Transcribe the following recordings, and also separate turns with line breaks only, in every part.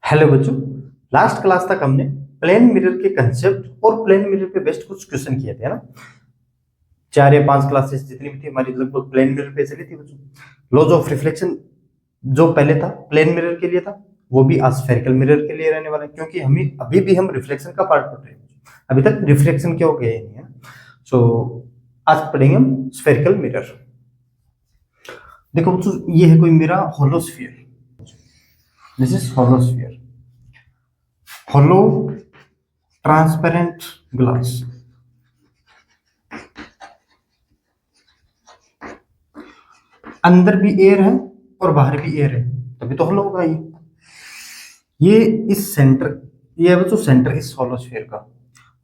Hello बच्चों। Last class तक हमने प्लेन मिरर के कंसेप्ट और प्लेन मिरर पे बेस्ड कुछ क्वेश्चन किए थे ना। 4 या 5 क्लासेस जितनी भी थी हमारी लगभग प्लेन मिरर पे चली थी बच्चों। लॉज ऑफ रिफ्लेक्शन जो पहले था प्लेन मिरर के लिए था, वो भी आज स्फेरिकल मिरर के लिए रहने वाला है, क्योंकि हमें अभी भी हम रिफ्लेक्शन का पार्ट पढ़ रहे हैं। अभी तक रिफ्लेक्शन क्या हो गया नहीं है। सो आज पढ़ेंगे हम स्फेरिकल मिरर। देखो बच्चों, ये है कोई मेरा holosphere. This is holosphere, hollow transparent glass. अंदर भी एयर है और बाहर भी एयर है, तभी तो होलो होगा ये इस सेंटर, ये है बच्चों सेंटर इस होलोस्फीयर का,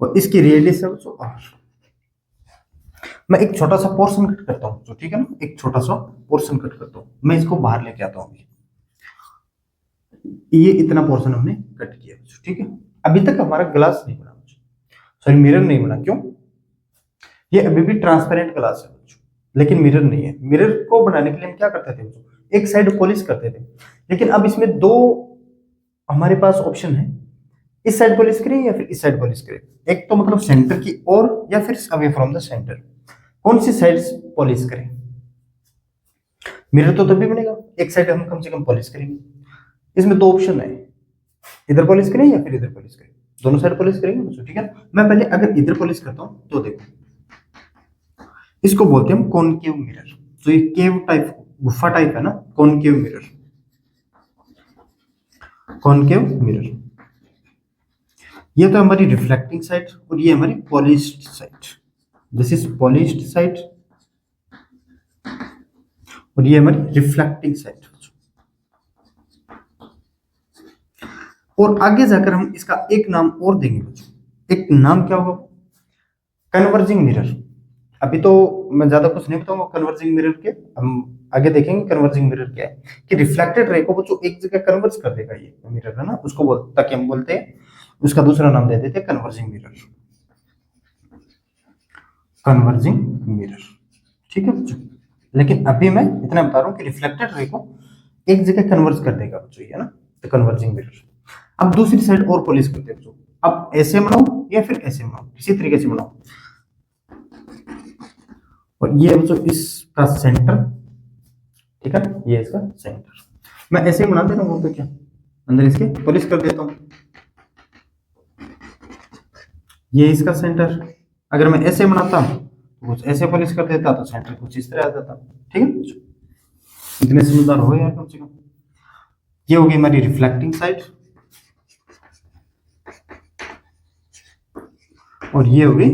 और इसकी रेडियस है बच्चों आर। मैं एक छोटा सा पोर्शन कट करता हूँ बच्चों, ठीक है ना। एक छोटा सा पोर्शन कट करता हूँ, मैं इसको बाहर लेके आता हूँ। ये इतना पोर्शन हमने कट किया बच्चों, ठीक है। अभी तक हमारा ग्लास नहीं बना बच्चों, सॉरी मिरर नहीं बना। क्यों? ये अभी भी ट्रांसपेरेंट ग्लास है बच्चों, लेकिन मिरर नहीं है। मिरर को बनाने के लिए हम क्या करते थे बच्चों, एक साइड पॉलिश करते थे। लेकिन अब इसमें दो हमारे पास ऑप्शन है, इस साइड पॉलिश करें या फिर इस साइड पॉलिश करें। एक तो मतलब सेंटर की ओर या फिर अवे फ्रॉम द सेंटर, कौन सी साइड पॉलिश करें। मिरर तो तभी बनेगा एक साइड हम कम से कम पॉलिश करेंगे। इसमें दो ऑप्शन है, इधर पॉलिश करें या फिर इधर पॉलिश करें। दोनों साइड पॉलिश करेंगे बच्चों, ठीक है। मैं पहले अगर इधर पॉलिश करता हूं तो देखो, इसको बोलते हैं हम कॉनकेव मिरर। तो ये केव टाइप, गुफा टाइप है ना, कॉनकेव मिरर। कॉनकेव मिरर, ये तो हमारी रिफ्लेक्टिंग साइड और ये हमारी polished side. This is polished side और ये हमारी रिफ्लेक्टिंग साइड। और आगे जाकर हम इसका एक नाम और देंगे बच्चों। एक नाम क्या होगा? Converging mirror. अभी तो मैं ज्यादा कुछ नहीं बताऊंगा कन्वर्जिंग मिरर के, हम आगे देखेंगे कन्वर्जिंग मिरर क्या है। कि रिफ्लेक्टेड रे को बच्चों एक जगह कन्वर्ज कर देगा ये मिरर, है ना, उसको ताकि हम बोलते हैं, उसका दूसरा नाम दे देते हैं कन्वर्जिंग मिरर। कन्वर्जिंग मिरर, ठीक है बच्चों। लेकिन अभी मैं इतना बता रहा हूँ कि रिफ्लेक्टेड रे को एक जगह कन्वर्ज कर देगा बच्चों, है ना, तो कन्वर्जिंग मिरर। अब दूसरी साइड और पॉलिश करते हैं बच्चों। अब ऐसे बनाओ या फिर ऐसे बनाओ, किसी तरीके से बनाओ। और ये बच्चों इसका सेंटर, ठीक है, ये इसका सेंटर। मैं ऐसे ही बना देता हूँ, तो क्या अंदर इसके पॉलिश कर देता हूँ। ये इसका सेंटर। अगर मैं ऐसे बनाता तो कुछ ऐसे पॉलिश कर देता तो सेंटर कुछ इस तरह आ जाता, ठीक है। इतने समझदार हो यार कम से कम। ये होगी हमारी रिफ्लेक्टिंग साइड और ये होगी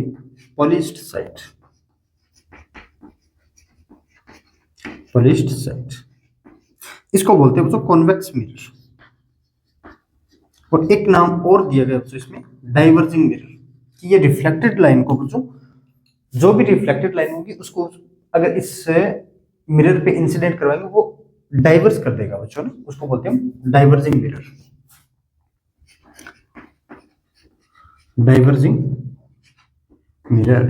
पॉलिश्ड साइड। पॉलिश्ड साइड, इसको बोलते हैं बच्चों कॉन्वेक्स मिरर। और एक नाम और दिया गया बच्चों इसमें, डाइवर्जिंग मिरर। कि ये रिफ्लेक्टेड लाइन को बच्चों, जो भी रिफ्लेक्टेड लाइन होगी उसको अगर इस मिरर पे इंसिडेंट करवाएंगे वो डाइवर्स कर देगा बच्चों ना, उसको बोलते हैं डाइवर्जिंग मिरर। Diverging mirror.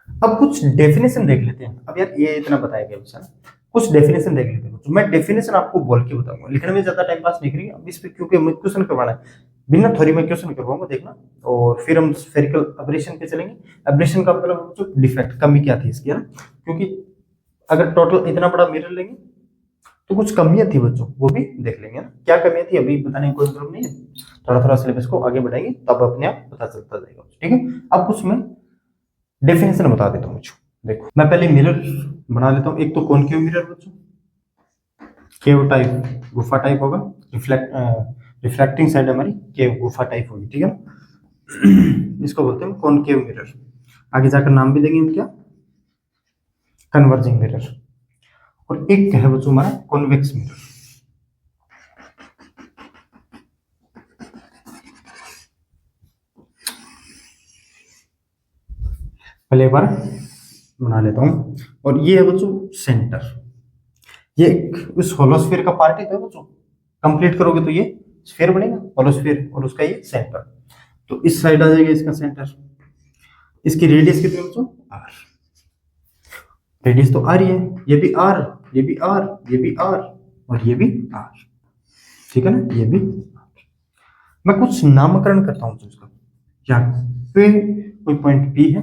अब कुछ डेफिनेशन देख लेते हैं। अब यार ये इतना बताया गया बच्चा, कुछ डेफिनेशन देख लेते हैं। तो मैं डेफिनेशन आपको बोल के बताऊंगा, लिखने में ज्यादा टाइम पास नहीं करेंगे अब इस पे, क्योंकि हमें क्वेश्चन करवाना है। बिना थ्योरी में क्वेश्चन करवाऊंगा, देखना। और फिर हम स्फेरिकल एब्रेशन पे चलेंगे। एब्रेशन का मतलब जो डिफेक्ट, कमी क्या थी इसकी, है ना। क्योंकि अगर टोटल इतना बड़ा मिरर लेंगे तो कुछ कमियां थी बच्चों, वो भी देख लेंगे ना। क्या कमियां थी अभी बताने की कोई जरूरत नहीं है, थोड़ा थोड़ा सिलेबस को आगे बढ़ाएंगे तब अपने आप पता चलता जाएगा, ठीक है। अब कुछ मैं डेफिनेशन बता देता हूँ बच्चों। देखो मैं पहले मिरर बना लेता हूँ। एक तो कॉनकेव मिरर बच्चों, केव टाइप, गुफा टाइप होगा। रिफ्लेक्टिंग साइड हमारी केव, गुफा टाइप होगी, ठीक है। इसको बोलते हैं कॉनकेव मिरर। आगे जाकर नाम भी देंगे हम क्या, कन्वर्जिंग मिरर। और एक है बच्चों हमारा कॉन्वेक्स मिरर। पहले एक बार बना लेता हूं। और ये है बच्चों सेंटर, ये उस होलोस्फीयर का पार्ट है बच्चों। कंप्लीट करोगे तो ये स्फीयर बनेगा, होलोस्फीयर, और उसका ये सेंटर। तो इस साइड आ जाएगा इसका सेंटर। इसकी रेडियस कितनी बच्चों, आर। रेडियस तो आर ही है, ये भी आर, ये भी आर, ये भी आर, और ये भी आर, ठीक है ना, ये भी। मैं कुछ नामकरण करता हूँ इसका, यहाँ पे कोई पॉइंट पी है,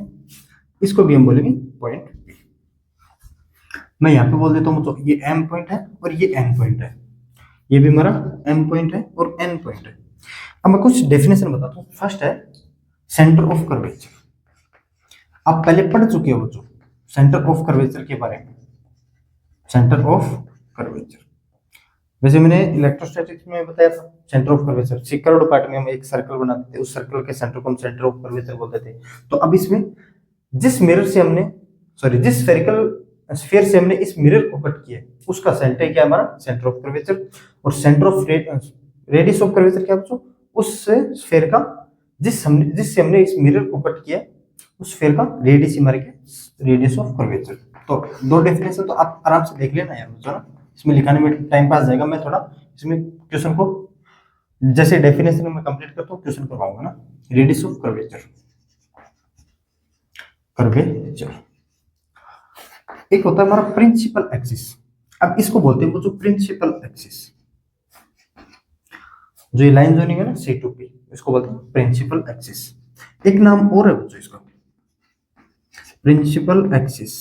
इसको भी हम बोलेंगे पॉइंट पी। मैं यहाँ पे बोल देता हूँ तो ये एम पॉइंट है और ये एन पॉइंट है, ये भी हमारा एम पॉइंट है और एन पॉइंट है। अब मैं कुछ डेफिनेशन बताता हूँ। फर्स्ट है सेंटर ऑफ कर्वेचर। आप पहले पढ़ चुके हो बच्चों सेंटर ऑफ कर्वेचर के बारे में। सेंटर ऑफ कर्वेचर वैसे मैंने इलेक्ट्रोस्टैटिक्स में बताया था, centre of curvature second part में हम एक सर्कल बनाते थे, उस सर्कल के सेंटर को हम सेंटर ऑफ कर्वेचर बोलते थे। तो अब इसमें जिस मिरर से हमने जिस स्फेरिकल स्फीयर से हमने इस मिरर को कट किया उसका सेंटर क्या है हमारा, सेंटर ऑफ कर्वेचर। और centre of radius of curvature क्या बच्चों, उस स्फीयर का जिससे हमने इस मिरर को कट किया उस स्फीयर का रेडियस हमारे क्या, रेडियस ऑफ कर्वेचर। तो दो डेफिनेशन तो आप आराम से देख लेना यार बच्चों ना, इसमें लिखाने में टाइम पास जाएगा। मैं थोड़ा इसमें क्वेश्चन को जैसे डेफिनेशन में कंप्लीट करता हूँ क्वेश्चन करवाऊंगा ना। रेडियस ऑफ कर्वेचर, कर्वेचर एक होता है हमारा प्रिंसिपल एक्सिस। अब इसको बोलते हैं वो जो प्रिंसिपल एक्सिस, जो ये लाइन जोनिंग है ना सी टू पी, इसको बोलते हैं प्रिंसिपल एक्सिस। एक नाम और है बच्चों इसका, प्रिंसिपल एक्सिस।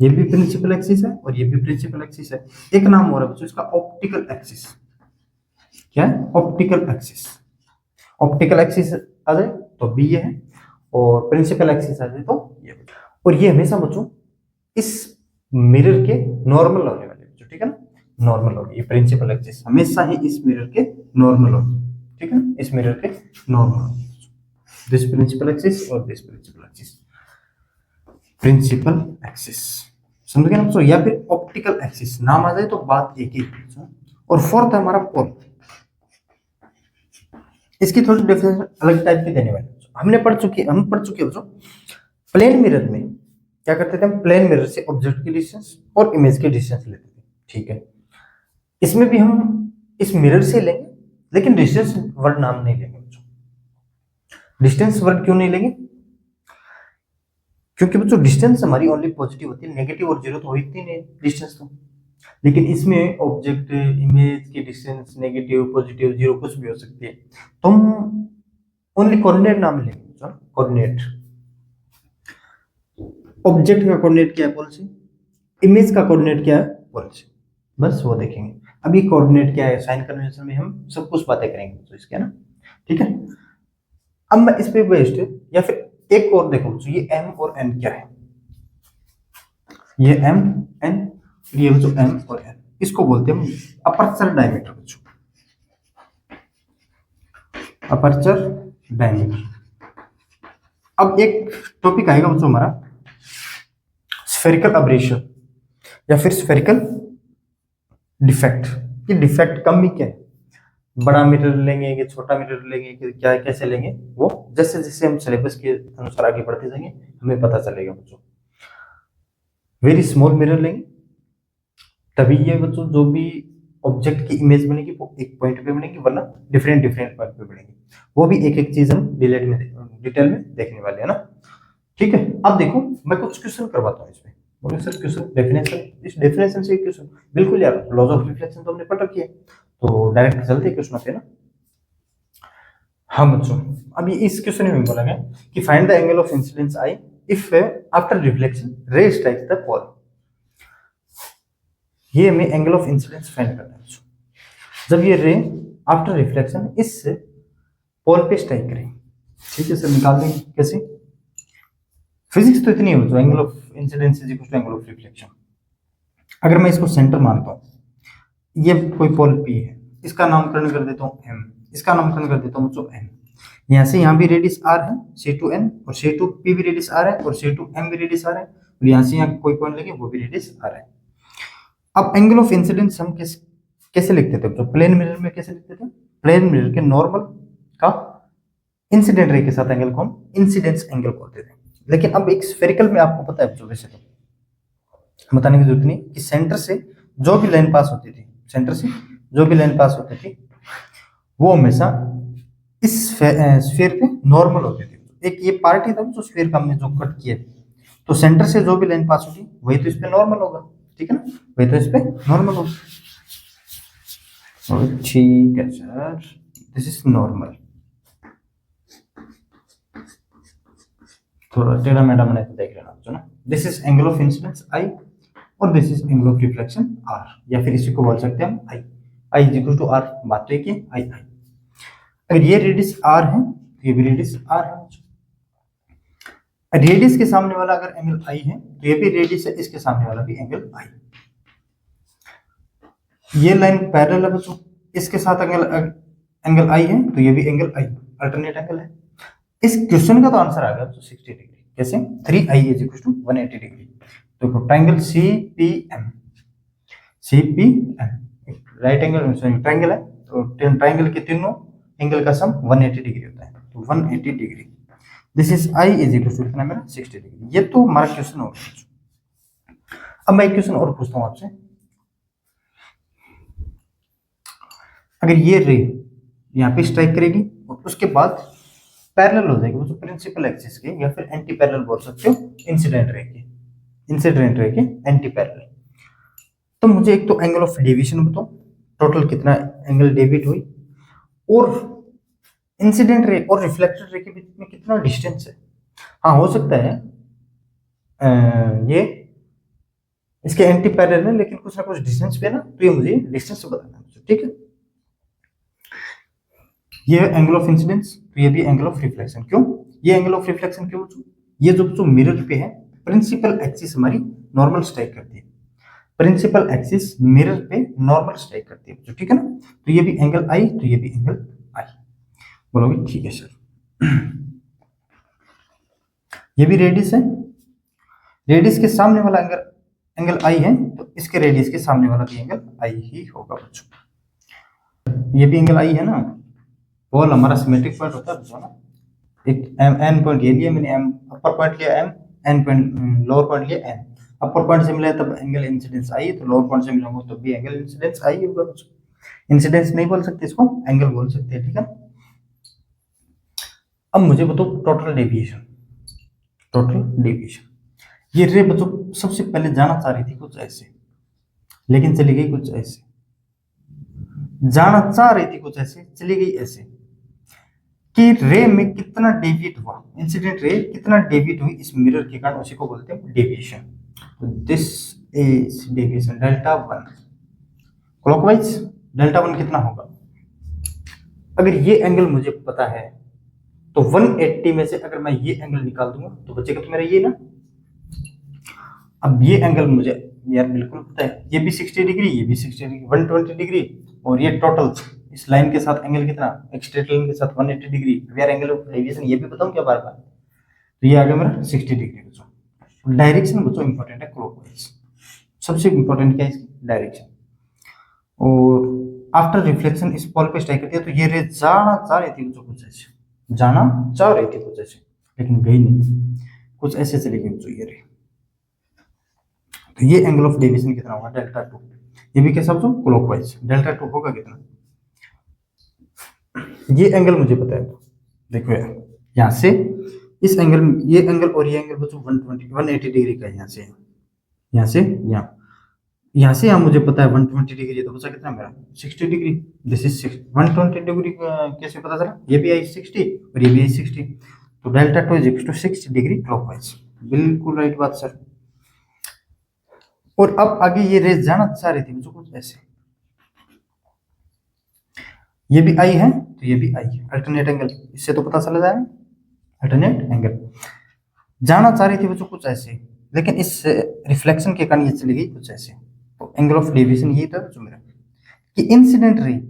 ये भी प्रिंसिपल एक्सिस है और ये भी प्रिंसिपल एक्सिस है। एक नाम और है बच्चों इसका ऑप्टिकल एक्सिस। क्या है, ऑप्टिकल एक्सिस। ऑप्टिकल एक्सिस आ जाए तो बी ये है और प्रिंसिपल एक्सिस आ जाए तो ये। और ये हमेशा बच्चों इस मिरर के नॉर्मल होने वाले बच्चों, ठीक है ना, नॉर्मल होगी। ये प्रिंसिपल एक्सिस हमेशा ही इस मिरर के नॉर्मल होगी, ठीक है ना, इस मिरर के नॉर्मल। दिस प्रिंसिपल एक्सिस और this principal axis, principal axis समझ गए ना बच्चों। या फिर ऑप्टिकल एक्सिस नाम आ जाए तो बात एक ही। और फोर्थ है हमारा पोल। इसकी थोड़ी डेफिनेशन अलग टाइप की देने वाले हम पढ़ चुके बच्चों। प्लेन मिरर में क्या करते थे हम, प्लेन मिरर से ऑब्जेक्ट की डिस्टेंस और इमेज की डिस्टेंस लेते थे, ठीक है। इसमें भी हम इस मिरर से लेंगे लेकिन डिस्टेंस वर्ड नाम नहीं लेंगे बच्चों। डिस्टेंस वर्ड क्यों नहीं लेंगे, क्योंकि बच्चों डिस्टेंस हमारी ओनली पॉजिटिव होती है, नेगेटिव और जीरो तो होती नहीं डिस्टेंस तो। लेकिन इसमें ऑब्जेक्ट इमेज की डिस्टेंस नेगेटिव पॉजिटिव जीरो कुछ भी हो सकती है, तो हम ओनली कोऑर्डिनेट नाम लेंगे। कोऑर्डिनेट, ऑब्जेक्ट का कोऑर्डिनेट क्या है पॉलिसी, इमेज का कोऑर्डिनेट क्या है पॉलिसी, बस वो देखेंगे। अभी कोऑर्डिनेट क्या है साइन कन्वेंशन में हम सब कुछ बातें करेंगे तो इसके ना, ठीक है। अब मैं इस पे बेस्ड या फिर एक और देखो तो ये m और n क्या है, ये m n, ये जो m और n, इसको बोलते हैं हम अपर्चर डायमीटर बच्चों, अपर्चर डायमीटर। अब एक टॉपिक आएगा बच्चों हमारा स्फेरिकल अब्रेशन या फिर स्फेरिकल डिफेक्ट। ये डिफेक्ट कम ही क्या है, बड़ा मिरर लेंगे कि छोटा मिरर लेंगे कि क्या कैसे लेंगे, वो जैसे जैसे हम सिलेबस के अनुसार आगे बढ़ते जाएंगे हमें पता चलेगा बच्चों। वेरी स्मॉल मिरर लेंगे तभी ये बच्चों जो भी ऑब्जेक्ट की इमेज बनेगी वो एक पॉइंट पे बनेगी, वरना डिफरेंट डिफरेंट पॉइंट पे बनेगी। वो भी एक एक चीज हम डिटेल में देखने वाले हैं ना, ठीक है। अब देखो मैं कुछ क्वेश्चन करवाता हूँ इसमें, बोलो सर क्वेश्चन डेफिनेशन, इस डेफिनेशन से क्वेश्चन बिल्कुल यार, लॉज ऑफ रिफ्लेक्शन तो हमने पढ़ रखी है तो डायरेक्ट चलते हैं क्वेश्चन पे ना। हाँ बच्चों, अभी इस क्वेश्चन में बोला गया कि find the angle of incidence I if after reflection रे स्ट्राइक्स द पोल। ये हमें एंगल ऑफ इंसिडेंस फाइंड करना है जब ये रे आफ्टर रिफ्लेक्शन इस पोल पे स्ट्राइक करें, ठीक है सर। निकाल देंगे कैसे, फिजिक्स तो इतनी हो तो angle of incidence is equal to angle of reflection. अगर मैं इसको सेंटर मानता हूँ, ये कोई पोल पी है, इसका नामकरण कर देता हूँ m, इसका नामकरण कर देता हूँ बच्चों n। यहाँ से यहाँ भी रेडियस r है C2n और C2p भी रेडियस r है और C2m भी रेडियस r है और यहाँ से यहाँ कोई पॉइंट लेंगे वो भी रेडियस r है। अब एंगल ऑफ इंसिडेंस हम कैसे लिखते थे बच्चों, प्लेन मिरर में कैसे लिखते थे, प्लेन मिरर के नॉर्मल का इंसिडेंट रे के साथ एंगल को हम इंसिडेंस एंगल बोलते थे। लेकिन अब एक स्फेरिकल में आपको पता है बच्चों, वैसे तो बताने की जरूरत नहीं कि सेंटर से जो भी लाइन पास होती थी, सेंटर से जो भी लाइन पास होती थी वो हमेशा इस स्फीयर पे नॉर्मल होती थी। एक ये पार्ट ही था जो स्फीयर का हमने जो कट किया, तो सेंटर से जो भी लाइन पास होती वही तो इस पे नॉर्मल होगा, ठीक है ना, वही तो इस पे नॉर्मल होगा। ठीक है सर, दिस इज नॉर्मल। थोड़ा टेढ़ा मेढ़ा मैंने तो देख लेना बच्चों ना। This is angle of incidence i और this is angle of reflection r, या फिर इसी को बोल सकते हैं हम i. I is equal to r, बात तो एक ही आई आई। अगर ये रेडियस आर है तो ये भी रेडियस आर है। रेडियस के सामने वाला अगर एंगल आई है तो ये भी रेडियस है, इसके सामने वाला भी एंगल आई। ये लाइन पैरेलल है बच्चों, इसके साथ एंगल आई है तो ये भी एंगल आई, अल्टरनेट एंगल है। इस क्वेश्चन का तो आंसर आ गया बच्चों 60 डिग्री। कैसे? 3i is equal to 180 degree. तो triangle CPM, right angle triangle है, तो ट्रायंगल के तीनों एंगल का सम 180 डिग्री होता है, तो 180 degree. This is i is equal to कितना मेरा 60 डिग्री। ये तो हमारा क्वेश्चन हो गया। अब मैं एक क्वेश्चन और पूछता हूं आपसे। अगर ये रे यहाँ पे स्ट्राइक करेगी और उसके बाद पैरेलल हो जाएगी, वो प्रिंसिपल एक्सिस के, या फिर एंटी पैरेलल बोल सकते हो, इंसिडेंट रे के एंटी पैरेलल। तो मुझे एक तो एंगल ऑफ डेविएशन बताओ, टोटल कितना एंगल डेविएट हुई, और इंसिडेंट रे और रिफ्लेक्टेड रे के बीच में कितना डिस्टेंस है। हाँ, हो सकता है ये इसके एंटी पैरेलल है, लेकिन कुछ ना कुछ डिस्टेंस पे है ना, तो ये मुझे डिस्टेंस बताना है। ठीक है, ये एंगल ऑफ इंसिडेंस, तो ये भी एंगल ऑफ रिफ्लेक्शन। क्यों ये एंगल ऑफ रिफ्लेक्शन क्यों? ये जो मिरर पे है, प्रिंसिपल एक्सिस हमारी नॉर्मल स्ट्राइक करती है, प्रिंसिपल एक्सिस मिरर पे नॉर्मल स्ट्राइक करती है बच्चों। ठीक है ना, तो ये भी एंगल आई, तो ये भी एंगल आई। बोलोगे ठीक है सर। ये भी रेडियस है, रेडियस के सामने वाला एंगल आई है, तो इसके रेडियस के सामने वाला भी एंगल आई ही होगा बच्चों। ये भी एंगल आई है ना, बॉल हमारा सिमेट्रिक पॉइंट होता है बच्चों ना। एक एन पॉइंट ये लिया मैंने, एम अपर पॉइंट लिया, एन पॉइंट लोअर पॉइंट लिया, एन अपर पॉइंट से मिला तब एंगल इंसिडेंस आई, तो लोअर पॉइंट से मिला तो भी एंगल इंसिडेंस आई होगा बच्चों। इंसिडेंस नहीं बोल सकते, इसको एंगल बोल सकते हैं। ठीक है, अब मुझे बताओ टोटल डेविएशन। ये रे बच्चों सबसे पहले जाना चाह रही थी कुछ ऐसे, लेकिन चली गई कुछ ऐसे। जाना चाह रही थी कुछ ऐसे, चली गई ऐसे। कि रे में कितना डेविएट हुआ, इंसिडेंट रे कितना डेविएट हुई इस मिरर के कारण, उसी को बोलते हैं डेविएशन। तो this is deviation delta 1 clockwise. Delta 1 कितना होगा? अगर ये एंगल मुझे पता है तो 180 में से अगर मैं ये एंगल निकाल दूंगा तो बचेगा तो मेरा ये ना। अब ये एंगल मुझे यार बिल्कुल पता है, ये भी 60 डिग्री, ये भी 60 डिग्री, 120 डिग्री, और ये टोटल इस लाइन के साथ एंगल कितना, एक स्ट्रेट लाइन के साथ 180 डिग्री। यार एंगल ऑफ डेविएशन ये भी बताऊं क्या बार बार? तो ये आ गया मेरा 60 डिग्री बच्चों। डायरेक्शन बच्चों इंपॉर्टेंट है क्लॉकवाइज, सबसे इंपॉर्टेंट क्या है इसकी डायरेक्शन। और आफ्टर रिफ्लेक्शन इस पॉल पे स्ट्राइक करती है, तो ये रे जाना चाह रही थी बच्चों कुछ ऐसे, जाना चाह रही थी कुछ ऐसे, लेकिन गई नहीं, कुछ ऐसे चली गई बच्चों ये रे। तो ये एंगल ऑफ डेविएशन कितना होगा? डेल्टा 2। ये भी कैसा बच्चों? क्लॉकवाइज। डेल्टा 2 होगा कितना? ये एंगल मुझे पता है, देखो यार यहाँ से इस एंगल, ये एंगल और ये एंगल बच्चों 180 डिग्री का है। यहाँ से यहाँ से यहाँ मुझे पता है 120 डिग्री, तो बचा कितना मेरा 60 डिग्री। दिस इज 120 डिग्री कैसे पता चला? ये भी आई 60 और ये भी आई 60, तो delta 2 is equal to 60 degree clockwise. बिल्कुल राइट बात सर। और अब आगे ये रेस जाना चाह रही थी मुझे कुछ ऐसे, ये भी आई है तो ये भी आई है, अल्टरनेट एंगल, इससे तो पता चला जाएगा अल्टरनेट एंगल। जाना चाह रही थी बच्चों कुछ ऐसे, लेकिन इस रिफ्लेक्शन के कारण ये चली गई कुछ ऐसे। तो एंगल ऑफ डेविएशन ये था बच्चों मेरा कि इंसिडेंट रे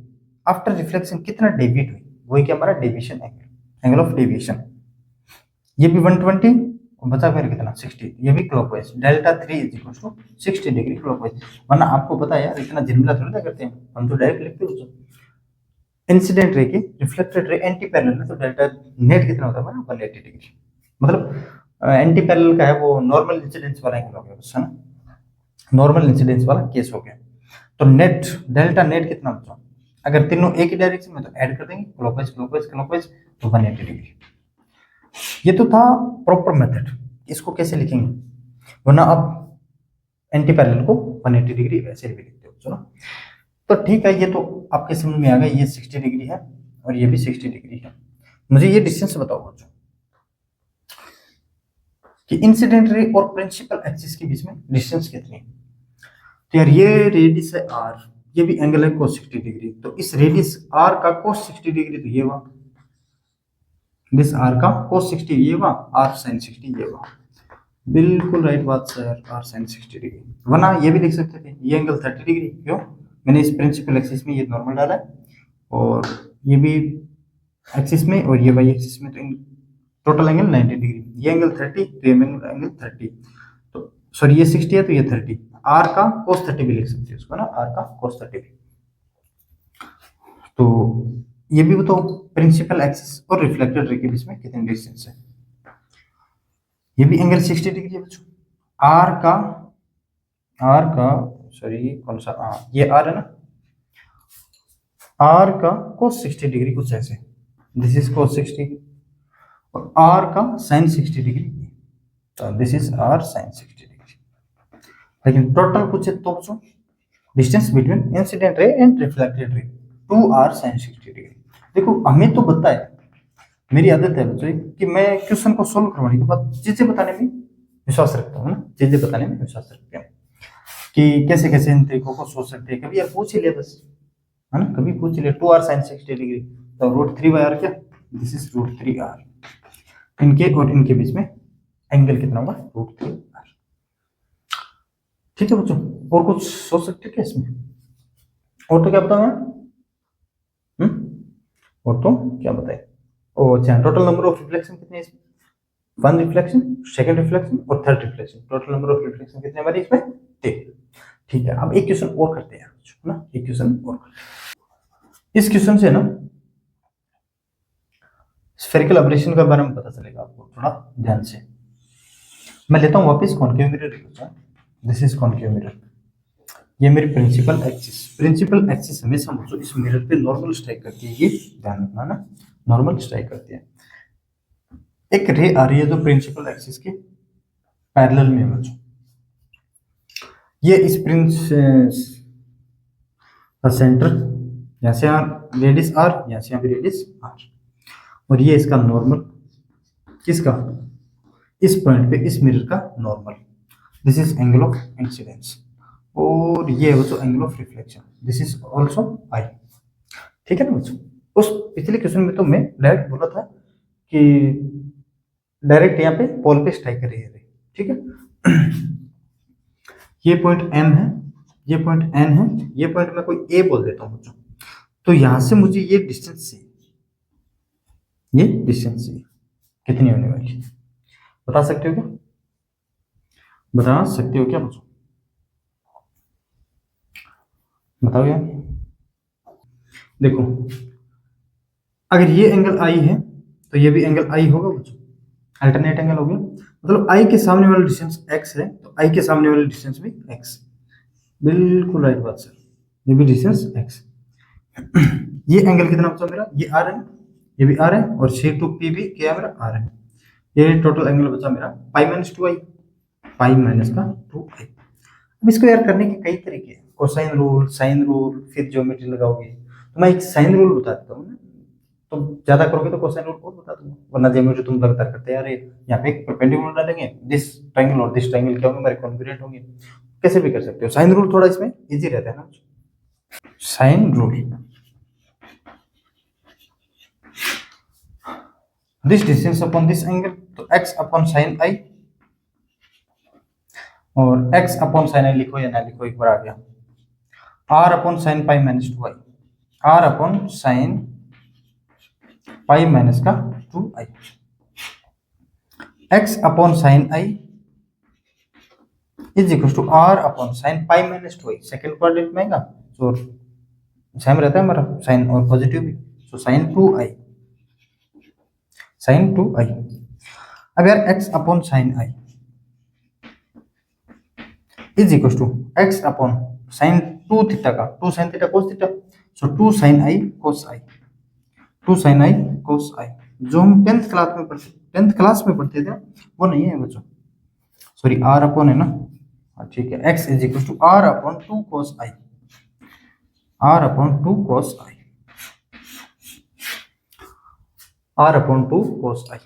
आफ्टर रिफ्लेक्शन कितना डेविएट हुई, वही क्या हमारा डेविएशन एंगल ऑफ डेविएशन। ये भी 120 और बचा फिर कितना 60, ये भी clockwise. Delta 3 is equal to 60 degree clockwise. वरना आपको पता है यार, इतना झिलमिला थोड़ी ना करते हैं हम, तो डायरेक्ट लिखते हो इंसिडेंट रे के रिफ्लेक्टेड रे एंटी पैरेलल है, तो डेल्टा नेट कितना होता है 180 डिग्री। मतलब एंटी पैरेलल का है वो नॉर्मल इंसिडेंस वाला एंगल हो गया बस, है ना, नॉर्मल इंसिडेंस वाला केस हो गया। तो नेट डेल्टा नेट कितना बचा? अगर तीनों एक ही डायरेक्शन में तो ऐड कर देंगे क्लॉकवाइज क्लॉकवाइज क्लॉकवाइज, तो 180 डिग्री। ये तो था प्रॉपर मेथड, इसको कैसे लिखेंगे, वरना आप एंटी पैरेलल को 180 डिग्री वैसे भी लिखते हो। चलो, तो ठीक है, ये तो आपके समझ में आ गया, ये 60 डिग्री है और ये भी 60 डिग्री है। मुझे ये डिस्टेंस बताओ बच्चों कि इंसिडेंट रे और प्रिंसिपल एक्सिस के बीच में डिस्टेंस कितनी है। तो यार ये रेडियस है r, ये भी एंगल है cos 60 डिग्री, तो इस रेडियस r का cos 60 डिग्री तो ये हुआ, दिस r का cos 60 ये हुआ, r sin 60 ये हुआ। बिल्कुल राइट बात सर, r sin 60 डिग्री। वरना ये भी लिख सकते थे ये एंगल 30 डिग्री, क्यों, मैंने इस प्रिंसिपल एक्सिस में ये नॉर्मल डाला है और ये भी एक्सिस में और ये वाई एक्सिस में, तो इन टोटल एंगल 90 डिग्री, ये एंगल 30 तो ये एंगल 30, तो सॉरी ये 60 है तो ये 30, r का cos 30 भी लिख सकते हैं उसको ना, r का cos 30 भी। तो ये भी बताओ प्रिंसिपल एक्सिस और रिफ्लेक्टेड रे के बीच में कितनी डिस्टेंस है। ये भी एंगल 60 डिग्री है बच्चों, r का सॉरी कौन सा, ये r है ना, r का cos 60 डिग्री कुछ ऐसे, दिस इज cos 60 और r का sin 60 डिग्री, तो this is r sin 60 degree. लेकिन टोटल पूछे तो बच्चों distance between incident ray and reflected ray 2r sin 60 degree. देखो हमें तो बताया, मेरी आदत है बच्चों कि मैं क्वेश्चन को सोल्व करवाने के बाद चीजें बताने में विश्वास रखता हूँ ना, चीजें बताने में विश्वास रखते हैं कि कैसे कैसे इन तरीकों को सोच सकते हैं। कभी यार पूछ ही ले बस, है ना, कभी पूछ ही ले 2r sin 60 डिग्री, तो √3/r क्या, दिस इज √3r, इनके और इनके बीच में एंगल कितना होगा, √3r। ठीक है बच्चों, और कुछ सोच सकते हो क्या इसमें, और तो क्या बताऊं मैं, और तो क्या बताए, ओ अच्छा, टोटल नंबर ऑफ रिफ्लेक्शन कितने हैं इसमें, 1 रिफ्लेक्शन, सेकंड रिफ्लेक्शन और third reflection, total number of reflection कितने हमारे इसमें, 3। ठीक है, अब एक क्वेश्चन और करते हैं ना, एक क्वेश्चन और करते हैं। इस क्वेश्चन से ना स्फेरिकल एब्रेशन के बारे में पता चलेगा आपको, थोड़ा ध्यान से। मैं लेता हूं वापस concave mirror, this is concave mirror, ये मेरी प्रिंसिपल एक्सिस हमेशा मुझे इस मिरर पे नॉर्मल स्ट्राइक करती है, ये ध्यान रखना ना, नॉर्मल स्ट्राइक करती है। एक रे आ रही है जो प्रिंसिपल एक्सिस के पैरेलल में है बच्चों, ये इस सेंटर यहाँ से रेडियस r, यहाँ से यहाँ भी रेडियस r, और ये इसका नॉर्मल, किसका, इस पॉइंट पे इस मिरर का normal, this is angle of incidence, और ये है बच्चों angle of reflection, this is also i। ठीक है ना बच्चों, उस पिछले क्वेश्चन में तो मैं डायरेक्ट बोला था कि डायरेक्ट यहाँ पे पोल पे स्ट्राइक कर रही है, ठीक है। ये पॉइंट m है, ये पॉइंट n है, ये पॉइंट मैं कोई a बोल देता हूँ बच्चों, तो यहां से मुझे ये डिस्टेंस से, ये डिस्टेंस से कितनी होने वाली है, बता सकते हो क्या, बता सकते हो क्या बच्चों, बताओ यार। देखो अगर ये एंगल I है तो ये भी एंगल I होगा बच्चों, अल्टरनेट एंगल हो गया, मतलब I के सामने वाला डिस्टेंस x है तो I के सामने वाला डिस्टेंस भी x, बिल्कुल राइट बात सर, ये भी डिस्टेंस x। ये एंगल कितना बचा मेरा, ये r है, ये भी r है, और C टू P भी क्या है मेरा r है, ये टोटल एंगल बचा मेरा π-2i, π-2i। अब इसको यार करने के कई तरीके हैं, कोसाइन रूल, साइन रूल, फिर ज्योमेट्री लगाओगे, तो मैं एक साइन रूल बता देता हूँ ना, तुम ज्यादा करोगे तो कोसाइन रूल और बता दूंगा, वरना ज्योमेट्री तुम लगातार करते यार, यहाँ पे एक परपेंडिकुलर डालेंगे, दिस ट्रायंगल और दिस ट्रायंगल क्या होंगे हमारे, कॉन्ग्रुएंट होंगे, कैसे भी कर सकते हो। साइन रूल थोड़ा इसमें इजी रहता है ना, sine rule, this distance upon this angle, तो x अपॉन साइन i, और x अपॉन साइन i लिखो या ना लिखो एक बार आ गया, r upon sine π-2i, r upon sine π-2i, x upon sine i is equal to r upon sine π-2i, second quadrant में आएगा तो सेम रहता है हमारा साइन और पॉजिटिव भी, तो साइन 2i, साइन 2i। अब यार x upon sine i is equal to x upon sine 2 theta का 2 sine theta cos theta, so 2 sine i cos i, 2 sine i cos i, जो हम 10th क्लास में पढ़ते थे वो नहीं है बच्चों, सॉरी r अपॉन है ना, ठीक है, x is equal to r upon 2 cos i, r upon two cos i, r upon two cos i.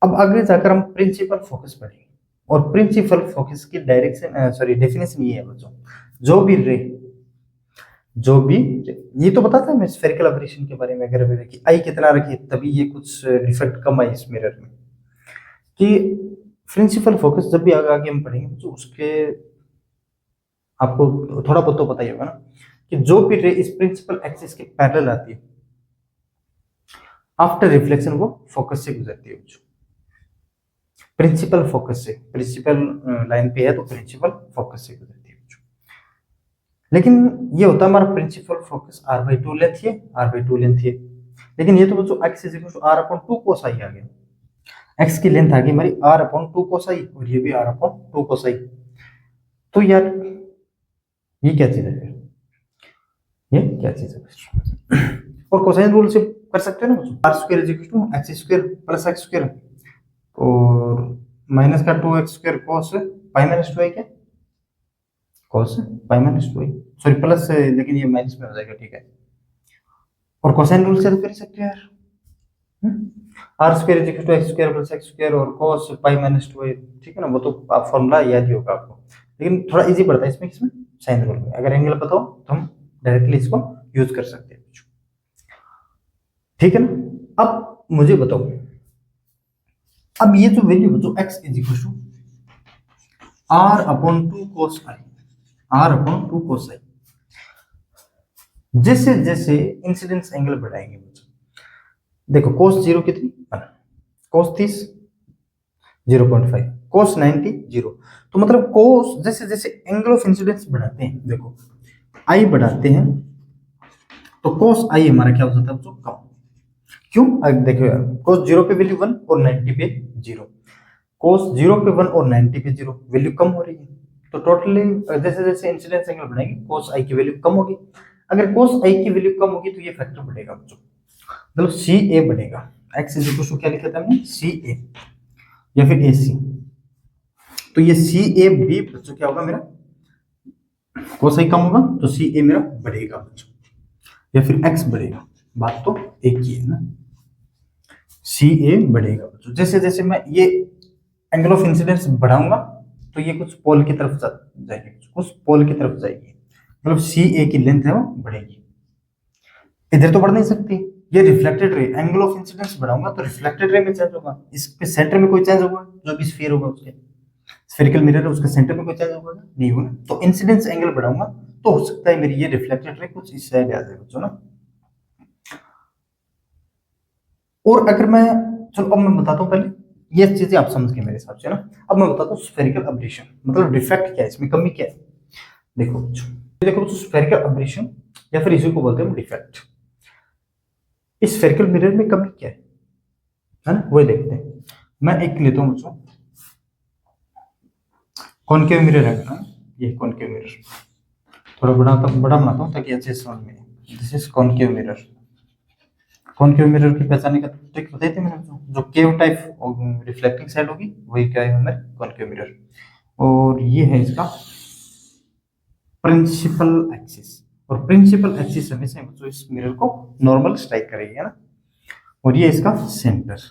अब आगे जाकर हम प्रिंसिपल फोकस पढ़ेंगे, और प्रिंसिपल फोकस की डायरेक्शन सॉरी डेफिनेशन ये है बच्चों, जो भी रे, जो भी ये तो बताता है मैं स्फेरिकल एब्रेशन के बारे में, अगर रे की आई कितना रखी तभी ये कुछ डिफेक्ट कम आई इस मिरर में, कि प्रिंसिपल फोकस जब भी आगे आगे हम पढ़ेंगे तो उसके आपको थोड़ा बहुत तो पता ही होगा ना, कि जो भी रे इस प्रिंसिपल एक्सिस के पैरेलल आती है, आफ्टर रिफ्लेक्शन वो फोकस से गुजरती है बच्चों, प्रिंसिपल फोकस से, प्रिंसिपल लाइन पे है तो प्रिंसिपल फोकस से गुजरती है बच्चों। लेकिन ये होता है हमारा प्रिंसिपल फोकस r/2 लेंथ है, r/2 लेंथ है, लेकिन ये तो बच्चों x = r/2 cos i आ गया, x की लेंथ आ गई हमारी r/2 cos i, और ये भी r/2 cos i। तो यार ये क्या चीज है फिर, ये क्या चीज है फिर? और कोसाइन रूल से कर सकते हैं ना बच्चों, r² = x² + x², और माइनस का 2x² cos π-2i, क्या cos π-2i, सॉरी प्लस है लेकिन ये माइनस में हो जाएगा, ठीक है। और कोसाइन रूल से तो कर ही सकते हो यार, r² = x² + x² और cos π-2i, ठीक है ना, वो तो आप फॉर्मूला याद ही होगा आपको, लेकिन थोड़ा इजी पड़ता है इसमें, किसमें, साइन रूल में। अगर एंगल पता हो तो हम डायरेक्टली इसको यूज कर सकते हैं, ठीक है ना। अब मुझे बताओ, अब ये जो वैल्यू बच्चों x = r/2 cos i, r/2 cos i, जैसे जैसे इंसिडेंस एंगल बढ़ाएंगे बच्चों, देखो cos 0 कितनी 1, cos 30 0.5, cos 90 0, तो मतलब cos जैसे जैसे एंगल ऑफ इंसिडेंस बढ़ाते हैं, देखो i बढ़ाते हैं तो cos i हमारा क्या हो जाता है बच्चों, कम। क्यों, अब देखो यार, cos 0 पे वैल्यू 1 और 90 पे 0, cos 0 पे 1 और 90 पे 0, वैल्यू कम हो रही है, तो टोटली जैसे जैसे इंसिडेंस एंगल बढ़ाएंगे cos i की वैल्यू कम होगी। अगर cos i की वैल्यू कम होगी तो ये फैक्टर बढ़ेगा बच्चों, मतलब CA बढ़ेगा, x क्या लिखा था हमने, CA या फिर AC, तो ये CA भी बच्चों क्या होगा मेरा, cos i कम होगा तो CA मेरा बढ़ेगा बच्चों, या फिर x बढ़ेगा, बात तो एक ही है ना, CA बढ़ेगा बच्चों। जैसे जैसे मैं ये एंगल ऑफ इंसिडेंस बढ़ाऊंगा तो ये कुछ पोल की तरफ जाएगी, कुछ पोल की तरफ जाएगी, मतलब CA की लेंथ है वो बढ़ेगी, इधर तो बढ़ नहीं सकती। ये reflected ray, angle of incidence बढ़ाऊंगा तो रिफ्लेक्टेड रे में चेंज होगा, इस पे सेंटर में कोई चेंज होगा, जो भी स्फीयर होगा उसके, स्फेरिकल मिरर है उसके सेंटर में कोई चेंज होगा नहीं होगा, तो इंसिडेंस एंगल बढ़ाऊंगा तो हो सकता है मेरी ये रिफ्लेक्टेड रे कुछ इस साइड आ जाए बच्चों ना। और अगर मैं, चलो अब मैं बताता हूँ, पहले ये चीजें आप समझ गए मेरे हिसाब से ना, अब मैं बताता हूँ स्फेरिकल एब्रेशन मतलब डिफेक्ट क्या है, इसमें कमी क्या है। देखो बच्चों, देखो बच्चों, स्फेरिकल एब्रेशन या फिर इसी को बोलते हैं डिफेक्ट, इस स्फेरिकल मिरर में कमी क्या है ना, वो देखते हैं। मैं एक लेता हूँ बच्चों, कॉनकेव मिरर है ना, ये कॉनकेव मिरर, थोड़ा बड़ा बड़ा बनाता हूँ ताकि अच्छे से समझ में आए। This is concave mirror, concave mirror की पहचाने का ट्रिक बताई थी मैंने, जो केव टाइप रिफ्लेक्टिंग साइड होगी वही क्या है हमारे कॉनकेव मिरर, और ये है इसका प्रिंसिपल एक्सिस, और प्रिंसिपल एक्सिस हमेशा बच्चों इस मिरर को नॉर्मल स्ट्राइक करेगी है ना, और ये इसका सेंटर।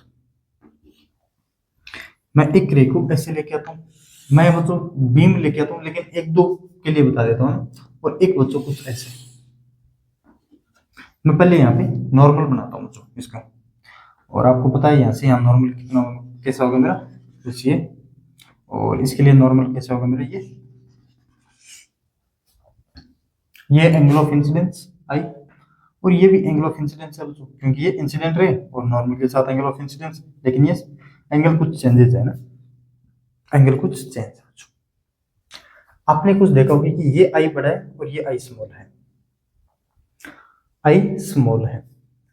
मैं एक रे को ऐसे लेके आता हूँ, मैं बच्चों बीम लेके आता हूँ, लेकिन एक दो के लिए बता देता हूँ, और एक बच्चों कुछ ऐसे, मैं पहले यहाँ पे नॉर्मल बनाता हूँ बच्चों इसका, और आपको पता है यहाँ से यहाँ नॉर्मल कितना कैसा होगा मेरा, जैसे ये, और इसके लिए नॉर्मल कैसा होगा मेरा, ये एंगल ऑफ इंसिडेंस आई, और ये भी एंगल ऑफ इंसिडेंस है बच्चों, क्योंकि ये इंसिडेंट रे और नॉर्मल के साथ एंगल ऑफ इंसिडेंस, लेकिन ये एंगल कुछ चेंजेस है ना, एंगल कुछ चेंज है बच्चों। आपने कुछ देखा होगा कि ये आई बड़ा है और ये आई स्मॉल है, आई स्मॉल है,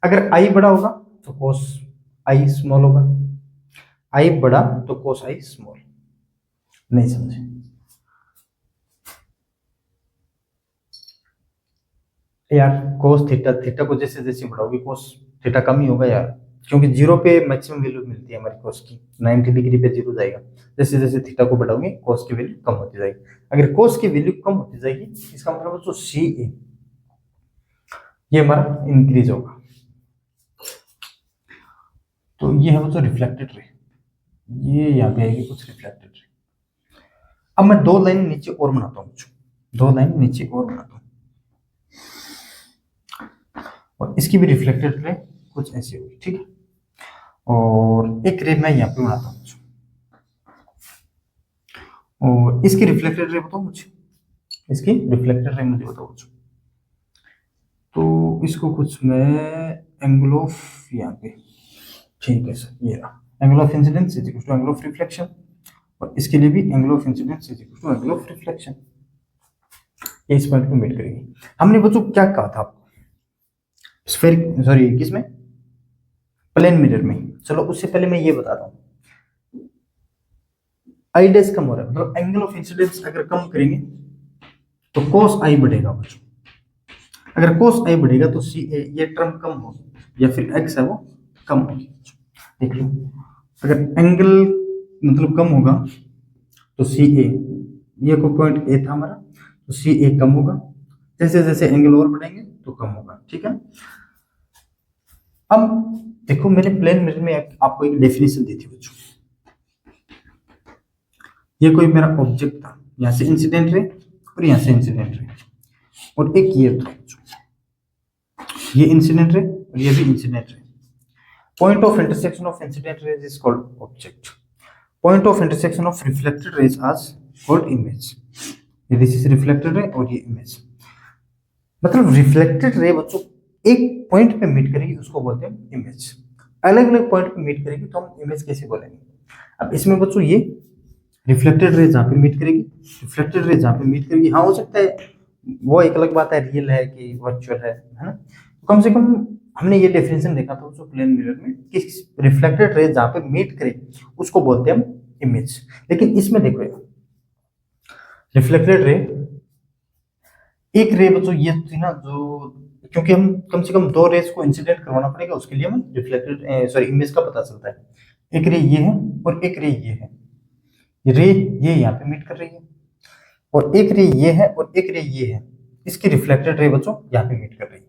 अगर आई बड़ा होगा तो कोस आई स्मॉल होगा, आई बड़ा तो कोस आई स्मॉल, नहीं समझे, यार कोस थीटा, थीटा को जैसे जैसे बढ़ाओगे कोस थीटा कम ही होगा यार, क्योंकि जीरो पे मैक्सिमम वैल्यू मिलती है हमारी कोस की, 90 डिग्री पे जीरो जाएगा। जैसे जैसे थीटा को बढ़ाओगे कोस की वैल्यू कम होती जाएगी। अगर कोस की वैल्यू कम होती जाएगी इसका मतलब जो सी ए ये हमारा इंक्रीज होगा। तो ये है वो जो रिफ्लेक्टेड रे, ये यहाँ पे आएगी कुछ रिफ्लेक्टेड रे। अब मैं दो लाइन नीचे और बनाता हूँ, दो लाइन नीचे और बनाता हूँ, और इसकी भी रिफ्लेक्टेड रे कुछ ऐसी होगी, ठीक है। और एक रे मैं यहाँ पे बनाता हूँ, और इसकी रिफ्लेक्टेड रे बताओ मुझे, इसकी रिफ्लेक्टेड रे मुझे बताओ मुझे। तो इसको कुछ मैं एंगल ऑफ यहाँ पे, ठीक है सर, ये रहा angle of incidence is equal to angle of reflection, और इसके लिए भी angle of incidence is equal to angle of reflection. ये इस पॉइंट को मेट करेंगे। हमने बच्चों क्या कहा था आपको, स्फेरिक सॉरी किसमें, प्लेन मिरर में। चलो उससे पहले मैं ये बताता हूँ, आई डैश कम हो रहा है, मतलब एंगल ऑफ इंसिडेंस अगर कम करेंगे तो cos आई बढ़ेगा बच्चों। अगर cos आई बढ़ेगा तो सी ए ये टर्म कम होगी, या फिर x है वो कम होगी। देख लो, अगर एंगल मतलब कम होगा तो सी ए, ये को पॉइंट ए था हमारा, तो सी ए कम होगा, जैसे जैसे एंगल और बढ़ेंगे तो कम होगा, ठीक है। अब देखो मैंने प्लेन मिरर में आपको एक डेफिनेशन दी थी बच्चों, ये कोई मेरा ऑब्जेक्ट था, यहां से इंसिडेंट रे और यहां से इंसिडेंट रे, और एक ये था, ये इंसिडेंट रे और ये भी incident ray. Point of intersection of incident rays is called object, point of intersection of reflected rays is called image. This is reflected ray और ये इमेज, मतलब रिफ्लेक्टेड रे बच्चों एक पॉइंट पे मीट करेगी उसको बोलते हैं इमेज, अलग अलग पॉइंट पे मीट करेगी तो हम इमेज कैसे बोलेंगे। अब इसमें बच्चों ये रिफ्लेक्टेड रे जहाँ पे मीट करेगी, रिफ्लेक्टेड रे जहाँ पे मीट करेगी, हाँ हो सकता है वो एक अलग बात है रियल है कि वर्चुअल है ना। कम से कम हमने ये डेफिनेशन देखा था उसको प्लेन मिरर में कि रिफ्लेक्टेड रे जहाँ पे मीट करे उसको बोलते हैं हम इमेज। लेकिन इसमें देखो रिफ्लेक्टेड रे, एक रे बच्चों ये थी ना जो, क्योंकि हम कम से कम दो रेस को इंसिडेंट करवाना पड़ेगा उसके लिए हमें रिफ्लेक्टेड सॉरी इमेज का पता चलता है। एक रे ये है और एक रे ये है, रे ये यहाँ पे मीट कर रही है, और एक रे ये है और एक रे ये है, इसकी रिफ्लेक्टेड रे बच्चों यहाँ पे मीट कर रही है,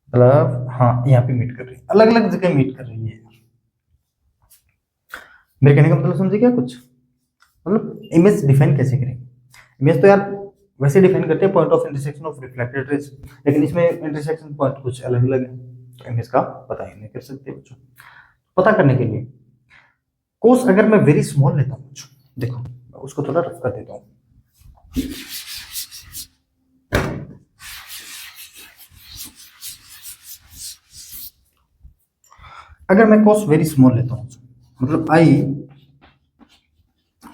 मतलब हाँ यहाँ पे मीट कर रही है, अलग अलग जगह मीट कर रही है। मेरे कहने का मतलब समझे क्या कुछ, मतलब इमेज डिफाइन कैसे करेंगे। इमेज तो यार वैसे डिफाइन करते हैं point of intersection of reflected raise, लेकिन इसमें इंटरसेक्शन पॉइंट कुछ अलग अलग है, तो इमेज का पता ही नहीं कर सकते बच्चों। पता करने के लिए कोस अगर मैं वेरी स्मॉल लेता हूँ, देखो उसको थोड़ा रफ कर देता हूँ, अगर मैं कोस वेरी स्मॉल लेता हूँ, मतलब आई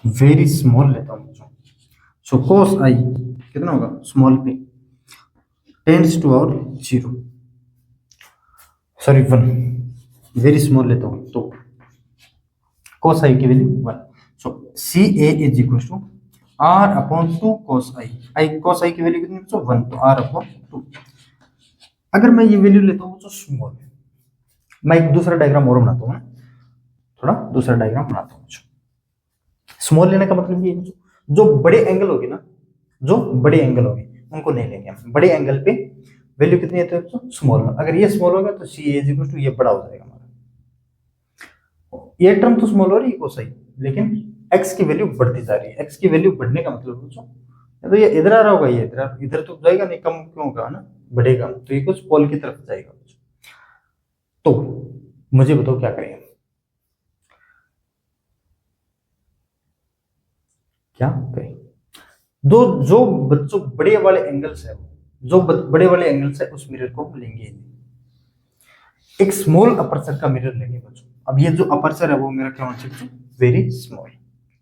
वेरी स्मॉल लेता हूँ, सो कोस आई कितना होगा स्मॉल पे tends to our 0 sorry 1, very small लेता हूँ तो कोस आई की value 1, so C A is equal to R upon 2 cos i, i cos i की वैल्यू कितनी बच्चों 1, तो आर अपॉन 2। अगर मैं ये वैल्यू लेता हूँ तो स्मॉल, मैं एक दूसरा डायग्राम और बनाता हूँ ना, थोड़ा दूसरा डायग्राम बनाता हूँ। स्मॉल लेने का मतलब ये जो बड़े एंगल होगी ना, जो बड़े एंगल होगी उनको नहीं लेंगे हम, बड़े एंगल पे वैल्यू कितनी है तो स्मॉल, अगर ये स्मॉल होगा तो सी इज इक्वल टू ये बड़ा हो जाएगा हमारा, ये टर्म तो स्मॉल हो रही है कोसाई, लेकिन x की वैल्यू बढ़ती जा रही है, x की वैल्यू बढ़ने का मतलब बच्चों तो ये इधर आ रहा होगा, ये इधर इधर तो जाएगा नहीं, कम क्यों होगा ना, बढ़ेगा, तो ये कुछ पोल की तरफ जाएगा। तो मुझे बताओ क्या करें, क्या करें। दो जो बच्चों बड़े वाले एंगल्स है, जो बड़े वाले एंगल्स है उस मिरर को हम लेंगे, एक स्मॉल अपर्चर का मिरर लेंगे बच्चों। अब ये जो अपर्चर है वो मेरा क्या होना चाहिए वेरी स्मॉल,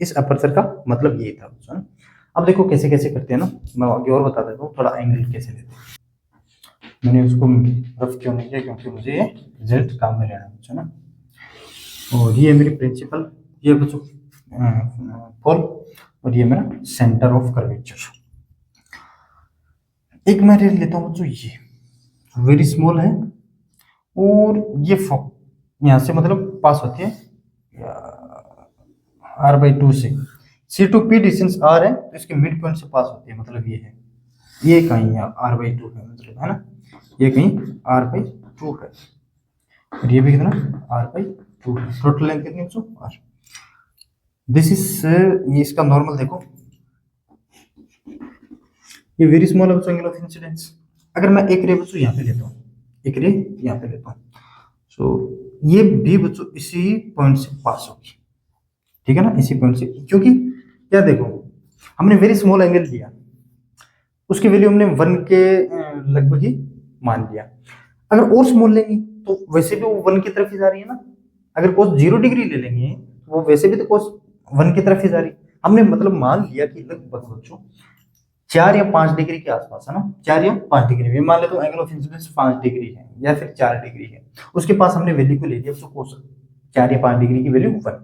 इस अपर्चर का मतलब ये था बच्चों। अब देखो कैसे कैसे करते हैं ना, मैं आगे और बता देता हूँ थोड़ा एंगल कैसे लेते हैं। मैंने उसको रफ क्यों नहीं किया, क्योंकि मुझे रिजल्ट काम में लेना बच्चों ना। और ये मेरी प्रिंसिपल, ये बच्चों पोल, और ये मेरा सेंटर ऑफ कर्वेचर। एक मैं लेता हूँ बच्चों ये वेरी स्मॉल है, और ये यहाँ से मतलब पास होती है r/2 से। C to P distance r है तो इसके मिड पॉइंट से पास होती है, मतलब ये है, ये कहीं है r/2 है, मतलब है ना, ये कहीं r/2 है, और ये भी कितना r/2 है। टोटल लेंथ कितनी बच्चों r। दिस इज, ये इसका नॉर्मल देखो, ये वेरी स्मॉल है बच्चों एंगल ऑफ इंसिडेंस। अगर मैं एक रे बच्चों यहाँ पे लेता हूँ, एक रे यहाँ पे लेता हूँ, सो ये भी बच्चों इसी पॉइंट से पास होगी, ठीक है ना, इसी पॉइंट से, क्योंकि क्या देखो, हमने वेरी स्मॉल एंगल लिया, उसकी वैल्यू हमने 1 के लगभग ही मान लिया। अगर और स्मॉल लेंगे तो वैसे भी वो 1 की तरफ ही जा रही है ना। अगर कोस 0 डिग्री ले लेंगे तो वो वैसे भी तो कोस 1 की तरफ ही जा रही है। हमने मतलब मान लिया कि लगभग बच्चों 4 या 5 डिग्री के आसपास है ना, 4 या 5 डिग्री में मान ले तो एंगल ऑफ इंसिडेंस 5 डिग्री है या फिर 4 डिग्री है, उसके पास हमने वैल्यू को ले लिया, उसको कोस 4 या 5 डिग्री की वैल्यू 1।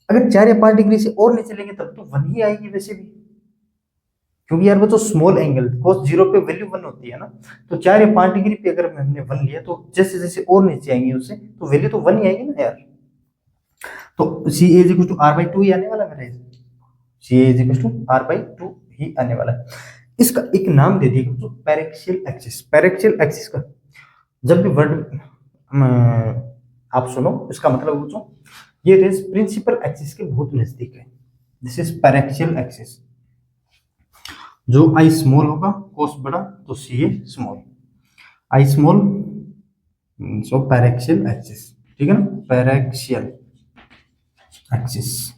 अगर 4 या 5 डिग्री से और नीचे लेंगे तब तो 1 ही आएगी वैसे भी, क्योंकि यार वो तो स्मॉल एंगल cos 0 पे वैल्यू 1 होती है ना, तो 4 या 5 डिग्री पे अगर हमने 1 लिया तो जैसे जैसे और नीचे आएंगे उससे तो वैल्यू तो 1 ही आएगी ना यार। तो सी A is equal to r/2 ही आने वाला है मेरा, सी A is equal to r/2 ही आने वाला है। इसका एक नाम दे दिया तो पैरेक्सियल एक्सिस। पैरेक्सियल एक्सिस का जब भी वर्ड आप सुनो, इसका मतलब बच्चों ये रेस प्रिंसिपल एक्सिस के बहुत नजदीक है। This is paraxial axis. जो आई स्मॉल होगा कोस बड़ा तो सी ए small, i small so paraxial axis, ठीक है ना, पैरेक्सियल एक्सिस,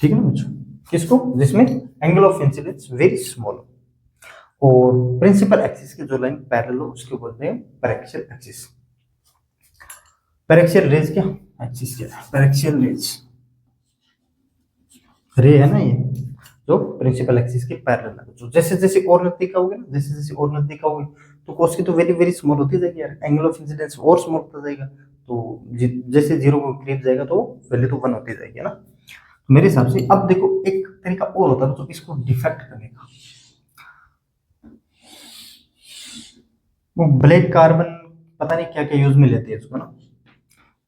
ठीक है ना बच्चों, किसको, जिसमें angle of incidence very small हो और प्रिंसिपल एक्सिस की जो लाइन पैरेलल हो उसको बोलते हैं पैरेक्सियल एक्सिस। पैरेक्सियल रेज क्या, एक्सिस क्या है, पैरेक्सियल रेज रे है ना, ये जो प्रिंसिपल एक्सिस के पैरेलल है। जो जैसे जैसे और नजदीक आओगे ना, जैसे जैसे और नजदीक आओगे तो कोस की तो वेरी वेरी स्मॉल होती जाएगी यार, एंगल ऑफ इंसिडेंस और स्मॉल होता जाएगा, तो जैसे 0 को करीब जाएगा तो वैल्यू तो 1 होती जाएगी ना। तो मेरे हिसाब से अब देखो एक तरीका और होता है तो इसको डिफेक्ट करने का, वो ब्लैक कार्बन पता नहीं क्या क्या यूज में लेते हैं इसको ना,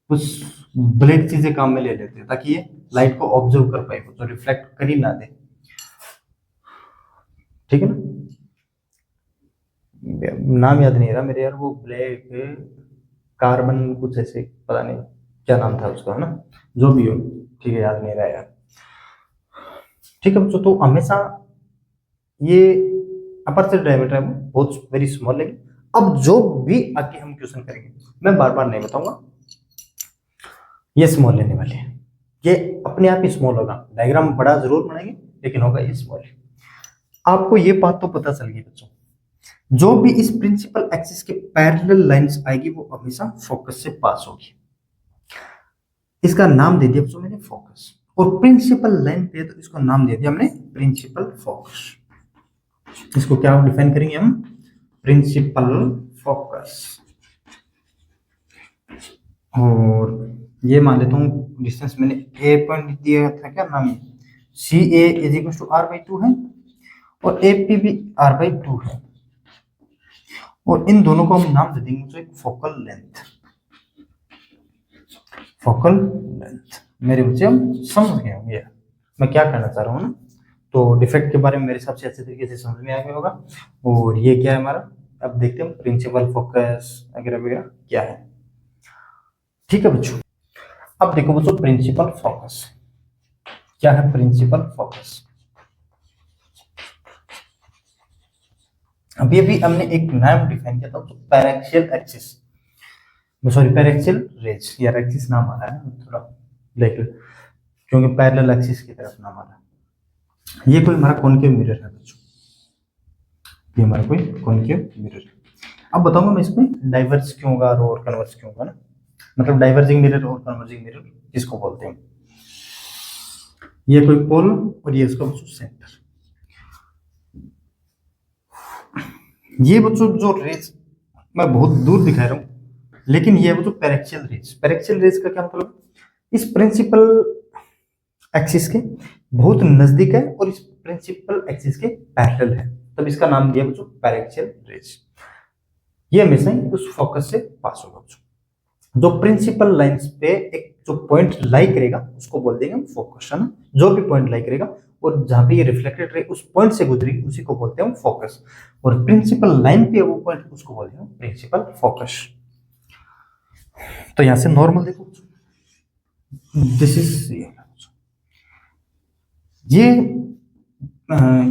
कुछ ब्लैक चीजें काम में ले लेते हैं ताकि ये लाइट को ऑब्जर्व कर पाए, तो रिफ्लेक्ट कर ही ना दे, ठीक है ना। नाम याद नहीं रहा मेरे यार, वो ब्लैक कार्बन कुछ ऐसे पता नहीं क्या नाम था उसका, है ना, जो भी हो, ठीक है, याद नहीं रहा यार, ठीक है बच्चों। तो हमेशा ये अपर्चर डायमीटर है वो बहुत वेरी स्मॉल, लेकिन अब जो भी आगे हम क्वेश्चन करेंगे मैं बार बार नहीं बताऊंगा, ये स्मॉल लेने वाले हैं, ये अपने आप ही स्मॉल होगा, डायग्राम बड़ा जरूर बनाएंगे लेकिन होगा ये स्मॉल। आपको ये बात तो पता चल गई बच्चों, जो भी इस प्रिंसिपल एक्सिस के पैरेलल लाइंस आएगी वो हमेशा फोकस से पास होगी, इसका नाम दे दिया बच्चों मैंने फोकस। और प्रिंसिपल लाइन पे तो इसको नाम दे दिया हमने प्रिंसिपल फोकस। इसको क्या डिफाइन करेंगे हम, प्रिंसिपल फोकस। और ये मान लेता हूँ डिस्टेंस मैंने ए पॉइंट दिया था, क्या नाम है, सी A is equal to r/2 है और ए पी भी r/2 है, और इन दोनों को हम नाम दे देंगे तो एक फोकल लेंथ, फोकल लेंथ। मेरे बच्चे हम समझ गए होंगे मैं क्या कहना चाह रहा हूँ ना, तो डिफेक्ट के बारे में मेरे हिसाब से अच्छे तरीके से समझ में आ गया होगा। और ये क्या है हमारा, अब देखते हैं प्रिंसिपल फोकस वगैरह वगैरह क्या है, ठीक है बच्चों। अब देखो बच्चों प्रिंसिपल फोकस क्या है, प्रिंसिपल फोकस अभी अभी हमने एक नाम डिफाइन किया था, तो paraxial axis, sorry paraxial rays, यार एक्सिस नाम आ रहा है थोड़ा देख लो, क्योंकि पैरेलल एक्सिस की तरफ नाम आ रहा है। ये कोई हमारा कॉनकेव मिरर है बच्चों, ये हमारा कोई कॉनकेव मिरर है। अब बताऊंगा मैं इसमें डाइवर्स क्यों होगा और कन्वर्स क्यों होगा ना, मतलब डाइवर्जिंग मिरर और कन्वर्जिंग मिरर किसको बोलते हैं। ये कोई पोल और ये इसका बच्चों सेंटर, ये बच्चों जो रेज मैं बहुत दूर दिखा रहा हूं, लेकिन ये बच्चों पैरेक्सियल रेज, पैरेक्सियल रेज का क्या मतलब, इस प्रिंसिपल एक्सिस के बहुत नजदीक है और इस प्रिंसिपल एक्सिस के पैरेलल है, तब इसका नाम दिया बच्चों पैरेक्सियल रेज। ये हमेशा ही उस फोकस से पास होगा बच्चों। जो प्रिंसिपल लाइंस पे एक जो पॉइंट लाई करेगा उसको बोल देंगे हम फोकस, है ना। जो भी पॉइंट लाई करेगा और जहां पे ये रिफ्लेक्टेड रे उस पॉइंट से गुजरेगी उसी को बोलते हैं हम फोकस। और प्रिंसिपल लाइन पे वो पॉइंट उसको बोलते हैं प्रिंसिपल फोकस। तो यहां से नॉर्मल देखो, दिस इज ये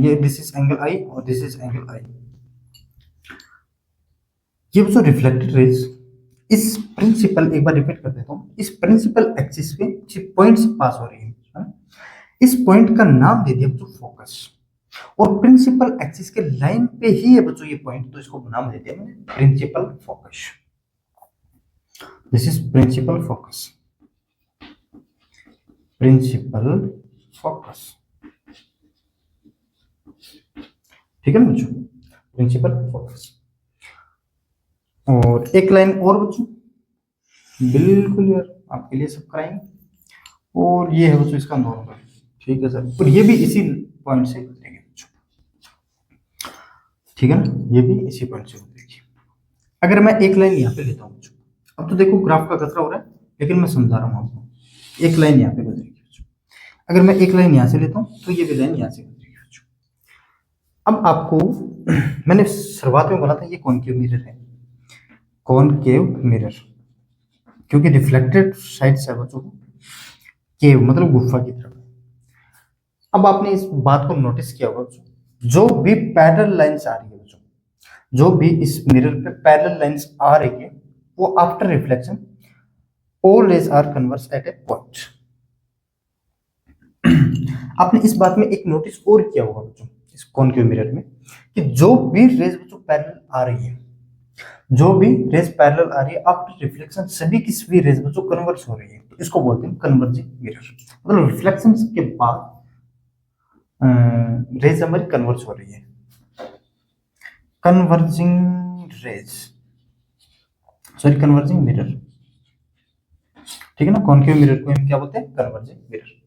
ये दिस इज एंगल आई और दिस इज एंगल आई। ये जो रिफ्लेक्टेड रेज इस प्रिंसिपल, एक बार रिपीट कर देता हूँ, इस प्रिंसिपल एक्सिस पे पॉइंट से पास हो रही है ना? इस पॉइंट का नाम दे दिया बच्चों फोकस। और प्रिंसिपल एक्सिस के लाइन पे ही है बच्चों ये पॉइंट, तो इसको नाम दे दिया मैंने principal focus. This is principal focus, principal focus, ठीक है ना बच्चों, प्रिंसिपल फोकस। और एक लाइन और बच्चों, बिल्कुल यार आपके लिए सब कराएंगे। और ये है बच्चों इसका नॉर्मल, ठीक है सर, और ये भी इसी पॉइंट से गुजरेंगे बच्चों, ठीक है ना, ये भी इसी पॉइंट से गुजरेगी। अगर मैं एक लाइन यहाँ पे लेता हूँ बच्चों, अब तो देखो ग्राफ का खतरा हो रहा है लेकिन मैं समझा रहा हूँ आपको। एक लाइन यहाँ पे गुजरेगी बच्चों, अगर मैं एक लाइन यहाँ से लेता हूँ तो ये भी लाइन यहाँ से गुजरेगी बच्चों। अब आपको मैंने शुरुआत में बोला था ये कॉनकेव मिरर है, कॉनकेव मिरर, क्योंकि रिफ्लेक्टेड साइड से बच्चों को केव मतलब गुफा की तरफ। अब आपने इस बात को नोटिस किया होगा बच्चों, जो भी पैरेलल लाइंस आ रही है बच्चों, जो भी इस मिरर पे पैरेलल लाइंस आ रही है वो after reflection all rays are converse at a point. आपने इस बात में एक नोटिस और किया होगा बच्चों इस कॉनकेव मिरर में, कि जो भी रेज बच्चों पैरेलल आ रही है, जो भी रेज पैरेलल आ रही है आफ्टर रिफ्लेक्शन सभी की सभी रेज बच्चों कन्वर्स हो रही है, तो इसको बोलते हैं कन्वर्जिंग मिरर। मतलब रिफ्लेक्शन के बाद रेज हमारी कन्वर्स हो रही है, converging rays, sorry converging mirror, ठीक है ना। कॉनकेव मिरर को हम क्या बोलते हैं, कन्वर्जिंग मिरर।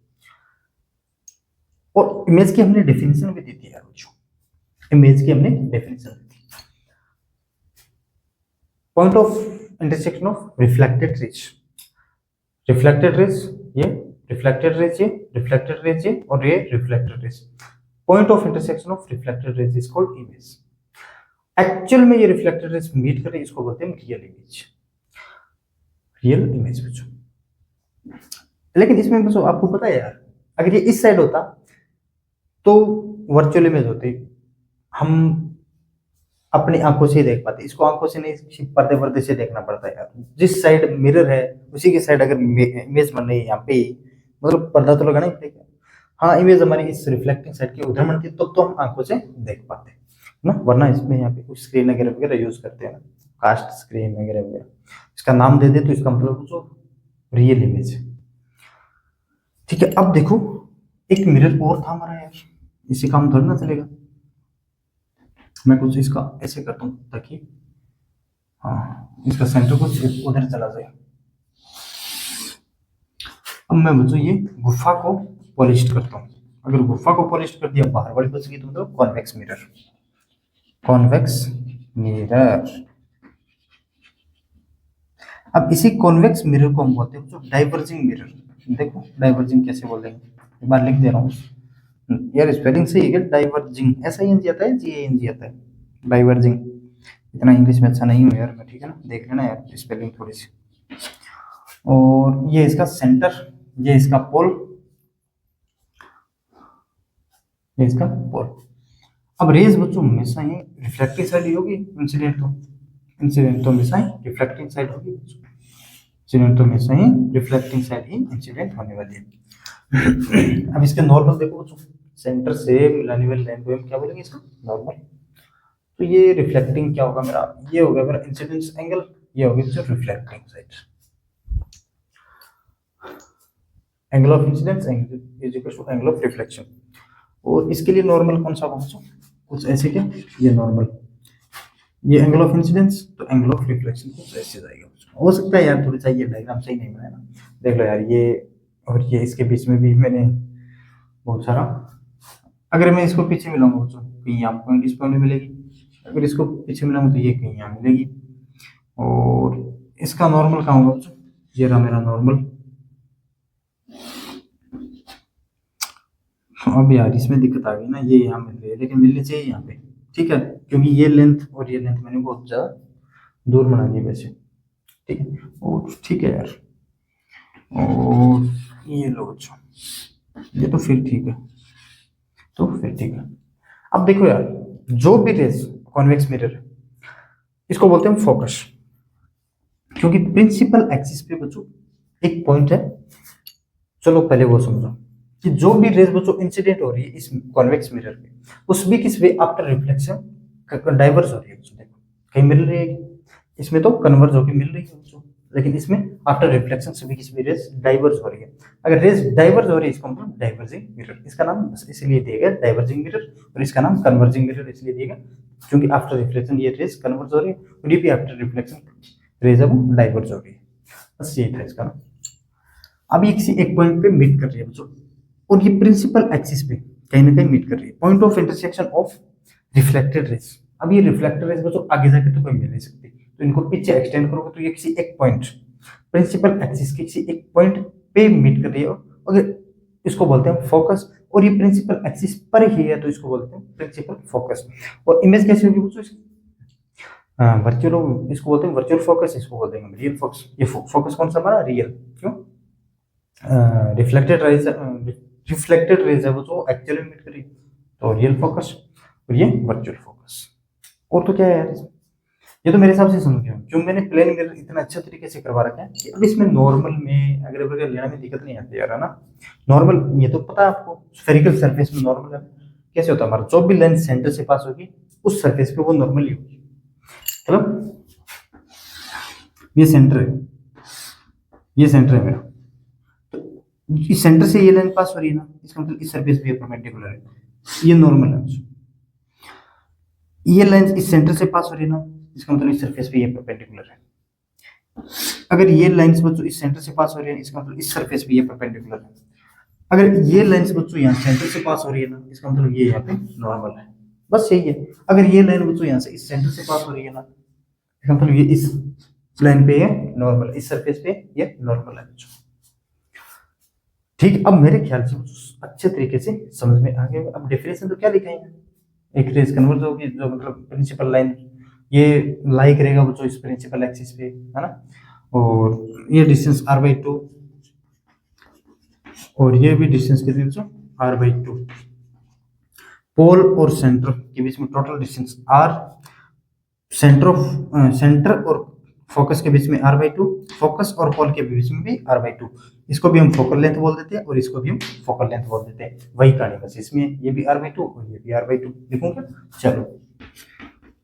और इमेज की हमने डेफिनेशन भी दी थी यार बच्चों, इमेज की हमने डेफिनेशन दी थी, point of intersection of reflected raise, reflected raise ये, रिफ्लेक्टेड रेज ये, रिफ्लेक्टेड रेज ये, और ये reflected raise, point of intersection of reflected raise is called image. Actual में ये रिफ्लेक्टेड रेज मीट कर रही है, इसको बोलते हैं रियल इमेज, रियल इमेज बच्चों। लेकिन इसमें बच्चों आपको पता है यार, अगर ये इस साइड होता तो वर्चुअल इमेज होती, हम अपनी आंखों से ही देख पाते, इसको आंखों से नहीं पर्दे पर्दे से देखना पड़ता है यार। जिस साइड मिरर है उसी की साइड अगर इमेज बन रही है यहाँ पे, मतलब पर्दा तो लगाना ही पड़ेगा। हाँ इमेज हमारी इस रिफ्लेक्टिंग साइड की उधर बनती है तो हम आंखों से देख पाते हैं ना, वरना इसमें यहाँ पे कुछ स्क्रीन वगैरह वगैरह यूज करते हैं ना, कास्ट स्क्रीन वगैरह वगैरह, इसका नाम दे दे तो इसका मतलब जो रियल इमेज है, ठीक है। अब देखो एक मिरर और था हमारा यार, इसी काम थोड़ी ना चलेगा, मैं कुछ इसका ऐसे करता हूँ ताकि हाँ इसका सेंटर कुछ उधर चला जाए। अब मैं बच्चों ये गुफा को पॉलिश करता हूँ, अगर गुफा को पॉलिश कर दिया बाहर वाली बच गई तो मतलब कॉन्वेक्स मिरर, कॉन्वेक्स मिरर। अब इसी कॉन्वेक्स मिरर को हम बोलते हैं बच्चों डाइवर्जिंग मिरर। देखो डाइवर्जिंग कैसे बोल देंगे, एक बार लिख दे रहा हूँ यार, स्पेलिंग सही है, डाइवर्जिंग ऐसा ही आता है, जी आता है डाइवर्जिंग। इतना इंग्लिश में अच्छा नहीं हूँ यार मैं, ठीक है ना, देख लेना यार स्पेलिंग थोड़ी सी। और ये इसका सेंटर, ये इसका पोल, ये इसका पोल। अब रेज बच्चों हमेशा ही रिफ्लेक्टिंग साइड ही होगी, इंसिडेंट तो हमेशा ही रिफ्लेक्टिंग साइड होगी, इंसिडेंट तो हमेशा ही रिफ्लेक्टिंग साइड ही इंसिडेंट होने वाली है। अब इसके नॉर्मल देखो बच्चों, सेंटर से मिलाने वाली लाइन को हम क्या बोलेंगे, इसका नॉर्मल। तो ये रिफ्लेक्टिंग क्या होगा मेरा, ये हो गया मेरा इंसिडेंस एंगल, ये हो गया जो reflecting side, angle of incidence is equal to angle of reflection. और इसके लिए नॉर्मल कौन सा होगा, कुछ ऐसे क्या, ये नॉर्मल, ये एंगल ऑफ इंसिडेंस तो एंगल ऑफ रिफ्लेक्शन कुछ ऐसे जाएगा। हो सकता है यार थोड़ी सा ये डायग्राम सही नहीं बनाया ना, देख लो यार ये और ये इसके बीच में भी मैंने बहुत सारा, अगर मैं इसको पीछे मिलाऊंगा बच्चों कहीं यहाँ पॉइंट इस पॉइंट में मिलेगी, अगर इसको पीछे मिलाऊंगा तो ये कहीं यहाँ मिलेगी, और इसका नॉर्मल कहाँ होगा बच्चों, ये रहा मेरा नॉर्मल। अब यार इसमें दिक्कत आ गई ना, ये यहाँ मिल रही है लेकिन मिलनी चाहिए यहाँ पे, ठीक है, क्योंकि ये लेंथ और ये लेंथ मैंने बहुत ज्यादा दूर बना दी वैसे, ठीक है। और ठीक है यार, और ये लो बच्चों, ये तो फिर ठीक है, तो फिर ठीक है। अब देखो यार, जो भी रेस कॉन्वेक्स मिरर है इसको बोलते हैं फोकस, क्योंकि प्रिंसिपल एक्सिस पे बच्चों एक पॉइंट है। चलो पहले वो समझो कि जो भी रेस बच्चों इंसिडेंट हो रही है इस कॉन्वेक्स मिरर पे, उस भी किस वे आफ्टर रिफ्लेक्शन डाइवर्स हो रही है बच्चों। देखो कहीं मिल रही है, इसमें तो कन्वर्ज होकर मिल रही है बच्चों, लेकिन इसमें आफ्टर रिफ्लेक्शन सभी किस भी रेस डाइवर्स हो रही है। अगर रेस डाइवर्स हो रही है इसको मतलब डाइवर्जिंग मिरर, इसका नाम इसलिए दिया गया डाइवर्जिंग मिरर, और इसका नाम कन्वर्जिंग मिरर इसलिए दिया गया क्योंकि आफ्टर रिफ्लेक्शन ये रेस कन्वर्ज हो रही है और ये भी आफ्टर रिफ्लेक्शन रेज है वो डाइवर्ज हो रही है। बस यही था इसका नाम। अब ये किसी एक पॉइंट पे मीट कर रही है बच्चों, और ये प्रिंसिपल एक्सिस पे कहीं ना कहीं मीट कर रही है, point of intersection of reflected rays. अब ये रिफ्लेक्टेड रेस बच्चों आगे जाके तो कोई मिल नहीं सकती, तो इनको पीछे एक्सटेंड करोगे तो ये किसी एक पॉइंट प्रिंसिपल एक्सिस के किसी एक पॉइंट पे मीट कर रही है, अगर इसको बोलते हैं फोकस, और ये प्रिंसिपल एक्सिस पर ही है तो इसको बोलते हैं प्रिंसिपल फोकस। और इमेज कैसी होगी बच्चों इसकी, वर्चुअल, इसको बोलते हैं वर्चुअल फोकस, इसको बोलते हैं रियल फोकस। ये फोकस कौन सा हमारा, रियल, क्यों, रिफ्लेक्टेड रेज है वो जो एक्चुअली मीट करी, तो रियल फोकस और ये वर्चुअल फोकस। और तो क्या है यार, ये तो मेरे हिसाब से समझ गया क्यों मैंने प्लेन मिरर इतना अच्छे तरीके से करवा रखा है कि अब इसमें नॉर्मल में अगर वगैरह लेने में दिक्कत नहीं आती यार, है ना। नॉर्मल ये तो पता है आपको, स्फेरिकल सरफेस में नॉर्मल कैसे होता है, हमारा जो भी लेंस सेंटर से पास होगी उस सरफेस पे वो नॉर्मल ही होगी। मतलब ये सेंटर है, ये सेंटर है मेरा, तो इस सेंटर से ये लाइन पास हो रही है ना, इसका मतलब इस सरफेस पे परपेंडिकुलर है, ये नॉर्मल है। ये लाइन इस सेंटर से पास हो रही है ना, इसका मतलब इस सरफेस पे ये परपेंडिकुलर है। अगर ये लाइंस बच्चों इस सेंटर से पास हो रही है, इसका मतलब इस सरफेस पे ये परपेंडिकुलर है। अगर ये लाइंस बच्चों यहाँ सेंटर से पास हो रही है ना, इसका मतलब ये यहाँ पे नॉर्मल है। बस यही है। अगर ये लाइन बच्चों यहाँ से इस सेंटर से पास हो रही है ना, इसका मतलब ये इस लाइन पे ये नॉर्मल, इस सरफेस पे ये नॉर्मल है बच्चों। ठीक, अब मेरे ख्याल से अच्छे तरीके से समझ में आ गया। अब डेफिनेशन तो क्या लिखा है, एक रेस कन्वर्ज होगी जो मतलब प्रिंसिपल लाइन ये लाई करेगा बच्चों इस प्रिंसिपल एक्सिस पे, है ना, और ये डिस्टेंस r/2, और ये भी डिस्टेंस कितनी बच्चों, r/2। पोल और सेंटर के बीच में टोटल डिस्टेंस r, सेंटर और फोकस के बीच में r/2, फोकस और पोल के बीच में भी r/2। इसको भी हम फोकल लेंथ बोल देते हैं और इसको भी हम फोकल लेंथ बोल देते हैं, वही कहानी बस, इसमें ये भी r/2 और ये भी r/2 लिखूंगा। चलो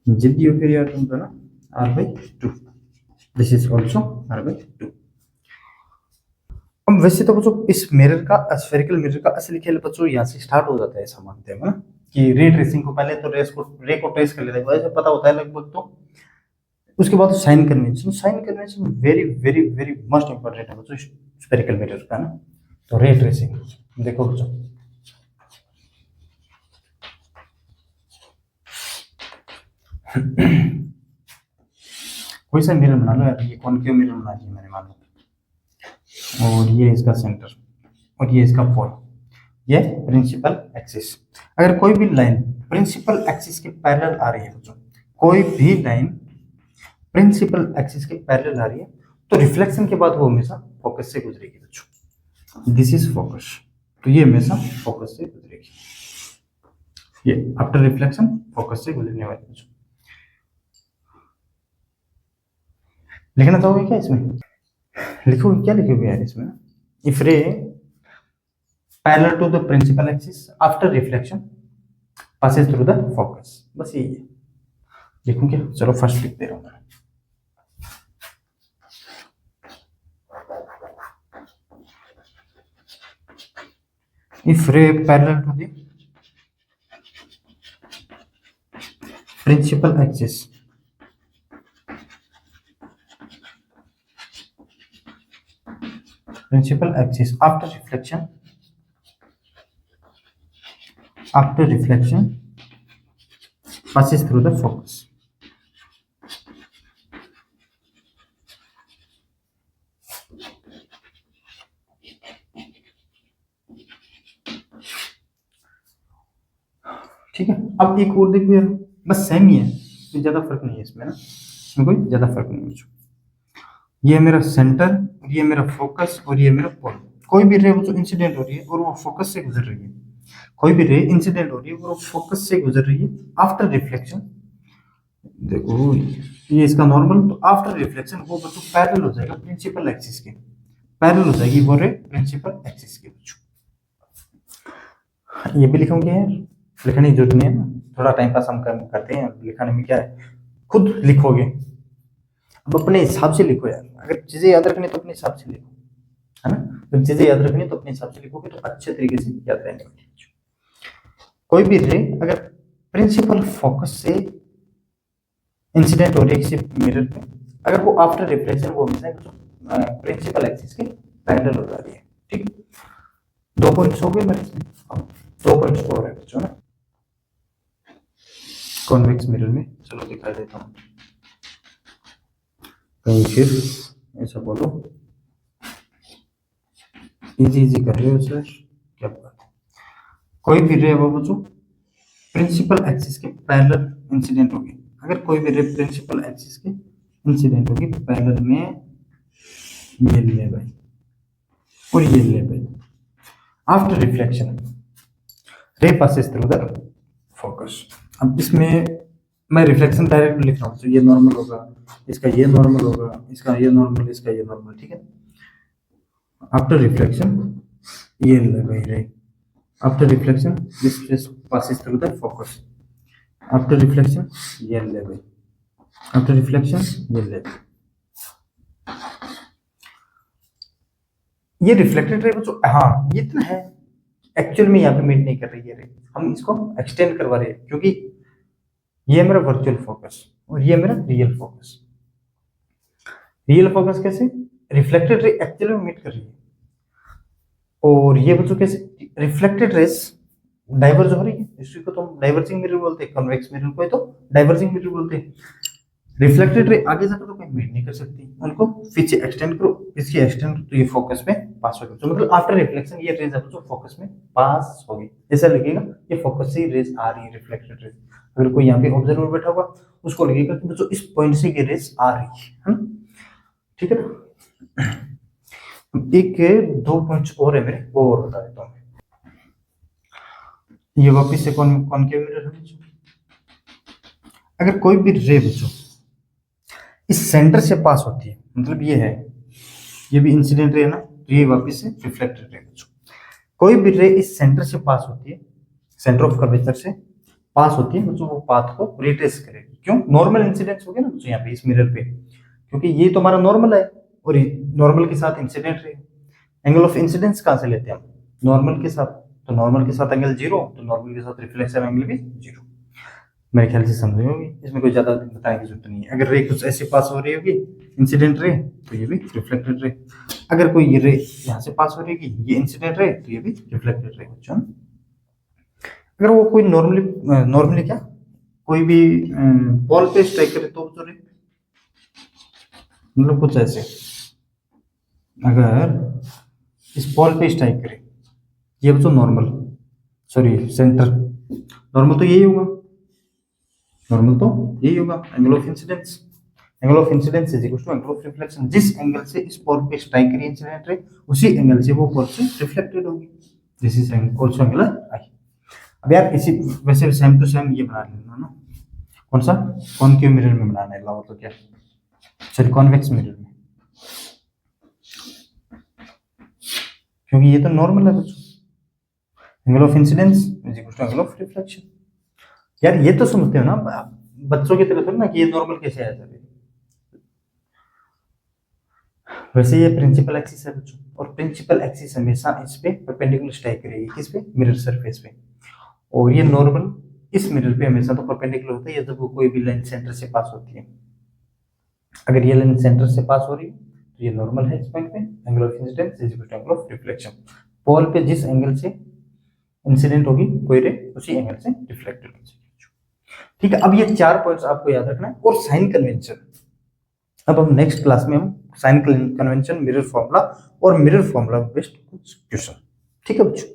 जिद्दी हो फिर यार तुम तो ना, r/2, this is also r/2। अब वैसे तो बच्चों इस मिरर का, स्फेरिकल मिरर का असली खेल बच्चों यहाँ से स्टार्ट हो जाता है, ऐसा मानते हैं ना, कि रे ट्रेसिंग को पहले तो रे को ट्रेस कर लेते हैं, वैसे पता होता है लगभग, तो उसके बाद sign convention, sign convention very very very most important है बच्चों स्फेरिकल मिरर का ना। तो रे ट्रेसिंग देखो बच्चों, कोई सा मिरर बना लो यार, ये कॉनकेव मिरर बना दिया मैंने मान लो, और ये इसका सेंटर और ये इसका पॉइंट, ये प्रिंसिपल एक्सिस। अगर कोई भी लाइन प्रिंसिपल एक्सिस के पैरेलल आ रही है बच्चों, कोई भी लाइन प्रिंसिपल एक्सिस के पैरेलल आ रही है, तो रिफ्लेक्शन के बाद वो हमेशा फोकस से गुजरेगी बच्चों, दिस इज फोकस, तो ये हमेशा फोकस से गुजरेगी, ये आफ्टर रिफ्लेक्शन फोकस से गुजरने वाली बच्चों। लिखना चाहोगे क्या इसमें, लिखो, क्या लिखोगे यार इसमें, if ray parallel to the principal axis after reflection passes through the focus, बस यही है। लिखूं क्या, चलो फर्स्ट लिख दे रहा हूं मैं। If ray parallel to the principal axis after reflection passes through the focus, अब एक और देखो यार, बस सेम ही है, कोई ज्यादा फर्क नहीं है इसमें ना, इसमें कोई ज्यादा फर्क नहीं है। ये मेरा सेंटर, ये मेरा फोकस और ये मेरा पॉइंट। कोई भी रे जो इंसिडेंट हो रही है और वो फोकस से गुजर रही है, कोई भी रे इंसिडेंट हो रही है और वो फोकस से गुजर रही है आफ्टर रिफ्लेक्शन। देखो ये इसका नॉर्मल, तो आफ्टर रिफ्लेक्शन वो बच्चों पैरेलल हो जाएगा प्रिंसिपल एक्सिस के, पैरेलल हो जाएगी वो रे प्रिंसिपल एक्सिस के बच्चों। ये भी लिखोगे यार, लिखने की जरूरत नहीं है ना, थोड़ा टाइम पास हम करते हैं, लिखने में क्या है, खुद लिखोगे। अब अपने हिसाब से लिखो यार, अगर चीजें याद रखनी तो अपने हिसाब से लिखो, है ना। अगर चीजें याद रखनी तो अपने हिसाब से लिखोगे तो अच्छे तरीके से याद रहने वाली है। कोई भी रे अगर प्रिंसिपल फोकस से इंसिडेंट हो रही है किसी मिरर पे, अगर वो आफ्टर रिफ्लेक्शन वो हमेशा प्रिंसिपल एक्सिस के पैरेलल हो जा रही है, ठीक। 2 पॉइंट्स हो गए मेरे इसमें, 2 पॉइंट्स और है बच्चों ना कॉन्वेक्स मिरर में। चलो दिखा देता हूँ, कहीं फिर ऐसा बोलो इजी इजी कर रहे हो सर, क्या बात है। कोई भी रे वो बच्चों प्रिंसिपल एक्सिस के पैरेलल इंसिडेंट होगी, अगर कोई भी रे प्रिंसिपल एक्सिस के इंसिडेंट होगी पैरेलल में, ये ले भाई और ये ले भाई, after reflection ray passes through the focus. अब इसमें मैं रिफ्लेक्शन डायरेक्ट लिख रहा हूँ, तो ये नॉर्मल होगा, इसका ये नॉर्मल होगा, इसका ये नॉर्मल, इसका ये नॉर्मल, ठीक है। आफ्टर रिफ्लेक्शन ये ले भाई रे, after reflection this ray passes through the focus, after reflection ये ले भाई, आफ्टर रिफ्लेक्शन ये ले। ये रिफ्लेक्टेड रे बच्चों, हाँ ये तो है, एक्चुअल में यहाँ पे मीट नहीं कर रही है रे, हम इसको एक्सटेंड करवा रहे हैं, क्योंकि ये मेरा वर्चुअल फोकस और ये मेरा रियल फोकस। रियल फोकस कैसे, रिफ्लेक्टेड रे एक्चुअल में मीट कर रही है, और ये बच्चों कैसे, रिफ्लेक्टेड रेस डाइवर्ज हो रही है, इसी को तो हम डाइवर्जिंग मिरर बोलते हैं, कन्वेक्स मिरर को तो डाइवर्जिंग मिरर बोलते हैं। रिफ्लेक्टेड रे आगे जाकर तो कोई मीट नहीं कर सकती, उनको पीछे एक्सटेंड करो, इसकी एक्सटेंड करो तो ये फोकस में पास होगी, तो मतलब आफ्टर रिफ्लेक्शन ये रेज अब जो फोकस में पास होगी, ऐसा लगेगा ये फोकस से रेज आ रही है, रिफ्लेक्टेड रेज। अगर कोई यहाँ पे ऑब्जर्वर बैठा होगा उसको लगेगा कि बच्चों इस पॉइंट से ये रेज आ रही है ना, ठीक है ना। एक 2 पॉइंट्स और है मेरे, वो और बता देता हूँ। ये वापिस से कॉनकेव मिरर है, अगर कोई भी रे बच्चों इस सेंटर से पास होती है, मतलब ये है, ये भी इंसिडेंट रे है ना, तो ये वापस से रिफ्लेक्टेड रे बच्चों। कोई भी रे इस सेंटर से पास होती है, सेंटर ऑफ कर्वेचर से पास होती है बच्चों, वो पाथ को रिट्रेस करेगी। क्यों, नॉर्मल इंसिडेंस हो गया ना बच्चों यहाँ पे इस मिरर पे, क्योंकि ये तो हमारा नॉर्मल है और नॉर्मल के साथ incident ray, angle of incidence कहाँ से लेते हैं हम, नॉर्मल के साथ, तो नॉर्मल के साथ एंगल 0, तो नॉर्मल के साथ रिफ्लेक्शन एंगल भी 0। मेरे ख्याल से समझ होगी, इसमें कोई ज्यादा बताने की जरूरत नहीं है। अगर रे कुछ ऐसे पास हो रही होगी इंसिडेंट रे, तो ये भी रिफ्लेक्टेड रे। अगर कोई ये रे यहाँ से पास हो रही होगी, ये इंसिडेंट रे, तो ये भी रिफ्लेक्टेड रे बच्चों। अगर वो कोई नॉर्मली क्या कोई भी बॉल पे स्ट्राइक करे तो रे, मतलब कुछ ऐसे, अगर इस बॉल पे स्ट्राइक करे, ये बच्चों नॉर्मल, सॉरी सेंटर, नॉर्मल तो यही होगा, नॉर्मल तो यही होगा, angle of incidence, angle of incidence is equal to angle of reflection. जिस एंगल से इस बॉल पे स्ट्राइक करी इंसिडेंट रे, उसी एंगल से वो बॉल से रिफ्लेक्टेड होगी, दिस इज आल्सो एंगल आई। अब यार इसी वैसे सेम टू सेम ये बना लेना ना, कौन सा, कॉनकेव मिरर में बनाना है, लाओ तो क्या, सॉरी कॉन्वेक्स मिरर में, क्योंकि ये तो नॉर्मल है बच्चों, angle of incidence is equal to angle of reflection. यार ये तो समझते हो ना बच्चों की तरह थोड़ी ना कि ये नॉर्मल कैसे आया था। वैसे ये प्रिंसिपल एक्सिस है बच्चों, और प्रिंसिपल एक्सिस हमेशा इस पे परपेंडिकुलर स्ट्राइक करेगी, किस पे, मिरर सरफेस पे, और ये नॉर्मल इस मिरर पे हमेशा तो परपेंडिकुलर होता है जब कोई भी लाइन सेंटर से पास होती है। अगर ये लाइन सेंटर से पास हो रही है तो ये नॉर्मल है इस पॉइंट पे, angle of incidence is equal to angle of reflection. Ball पे जिस एंगल से इंसिडेंट होगी कोई रे, उसी एंगल से रिफ्लेक्टेड हो जाएगी। ठीक है, अब ये 4 पॉइंट्स आपको याद रखना है, और साइन कन्वेंशन। अब हम नेक्स्ट क्लास में हम साइन कन्वेंशन, मिरर फॉर्मूला और मिरर फॉर्मूला बेस्ड कुछ क्वेश्चन, ठीक है बच्चों।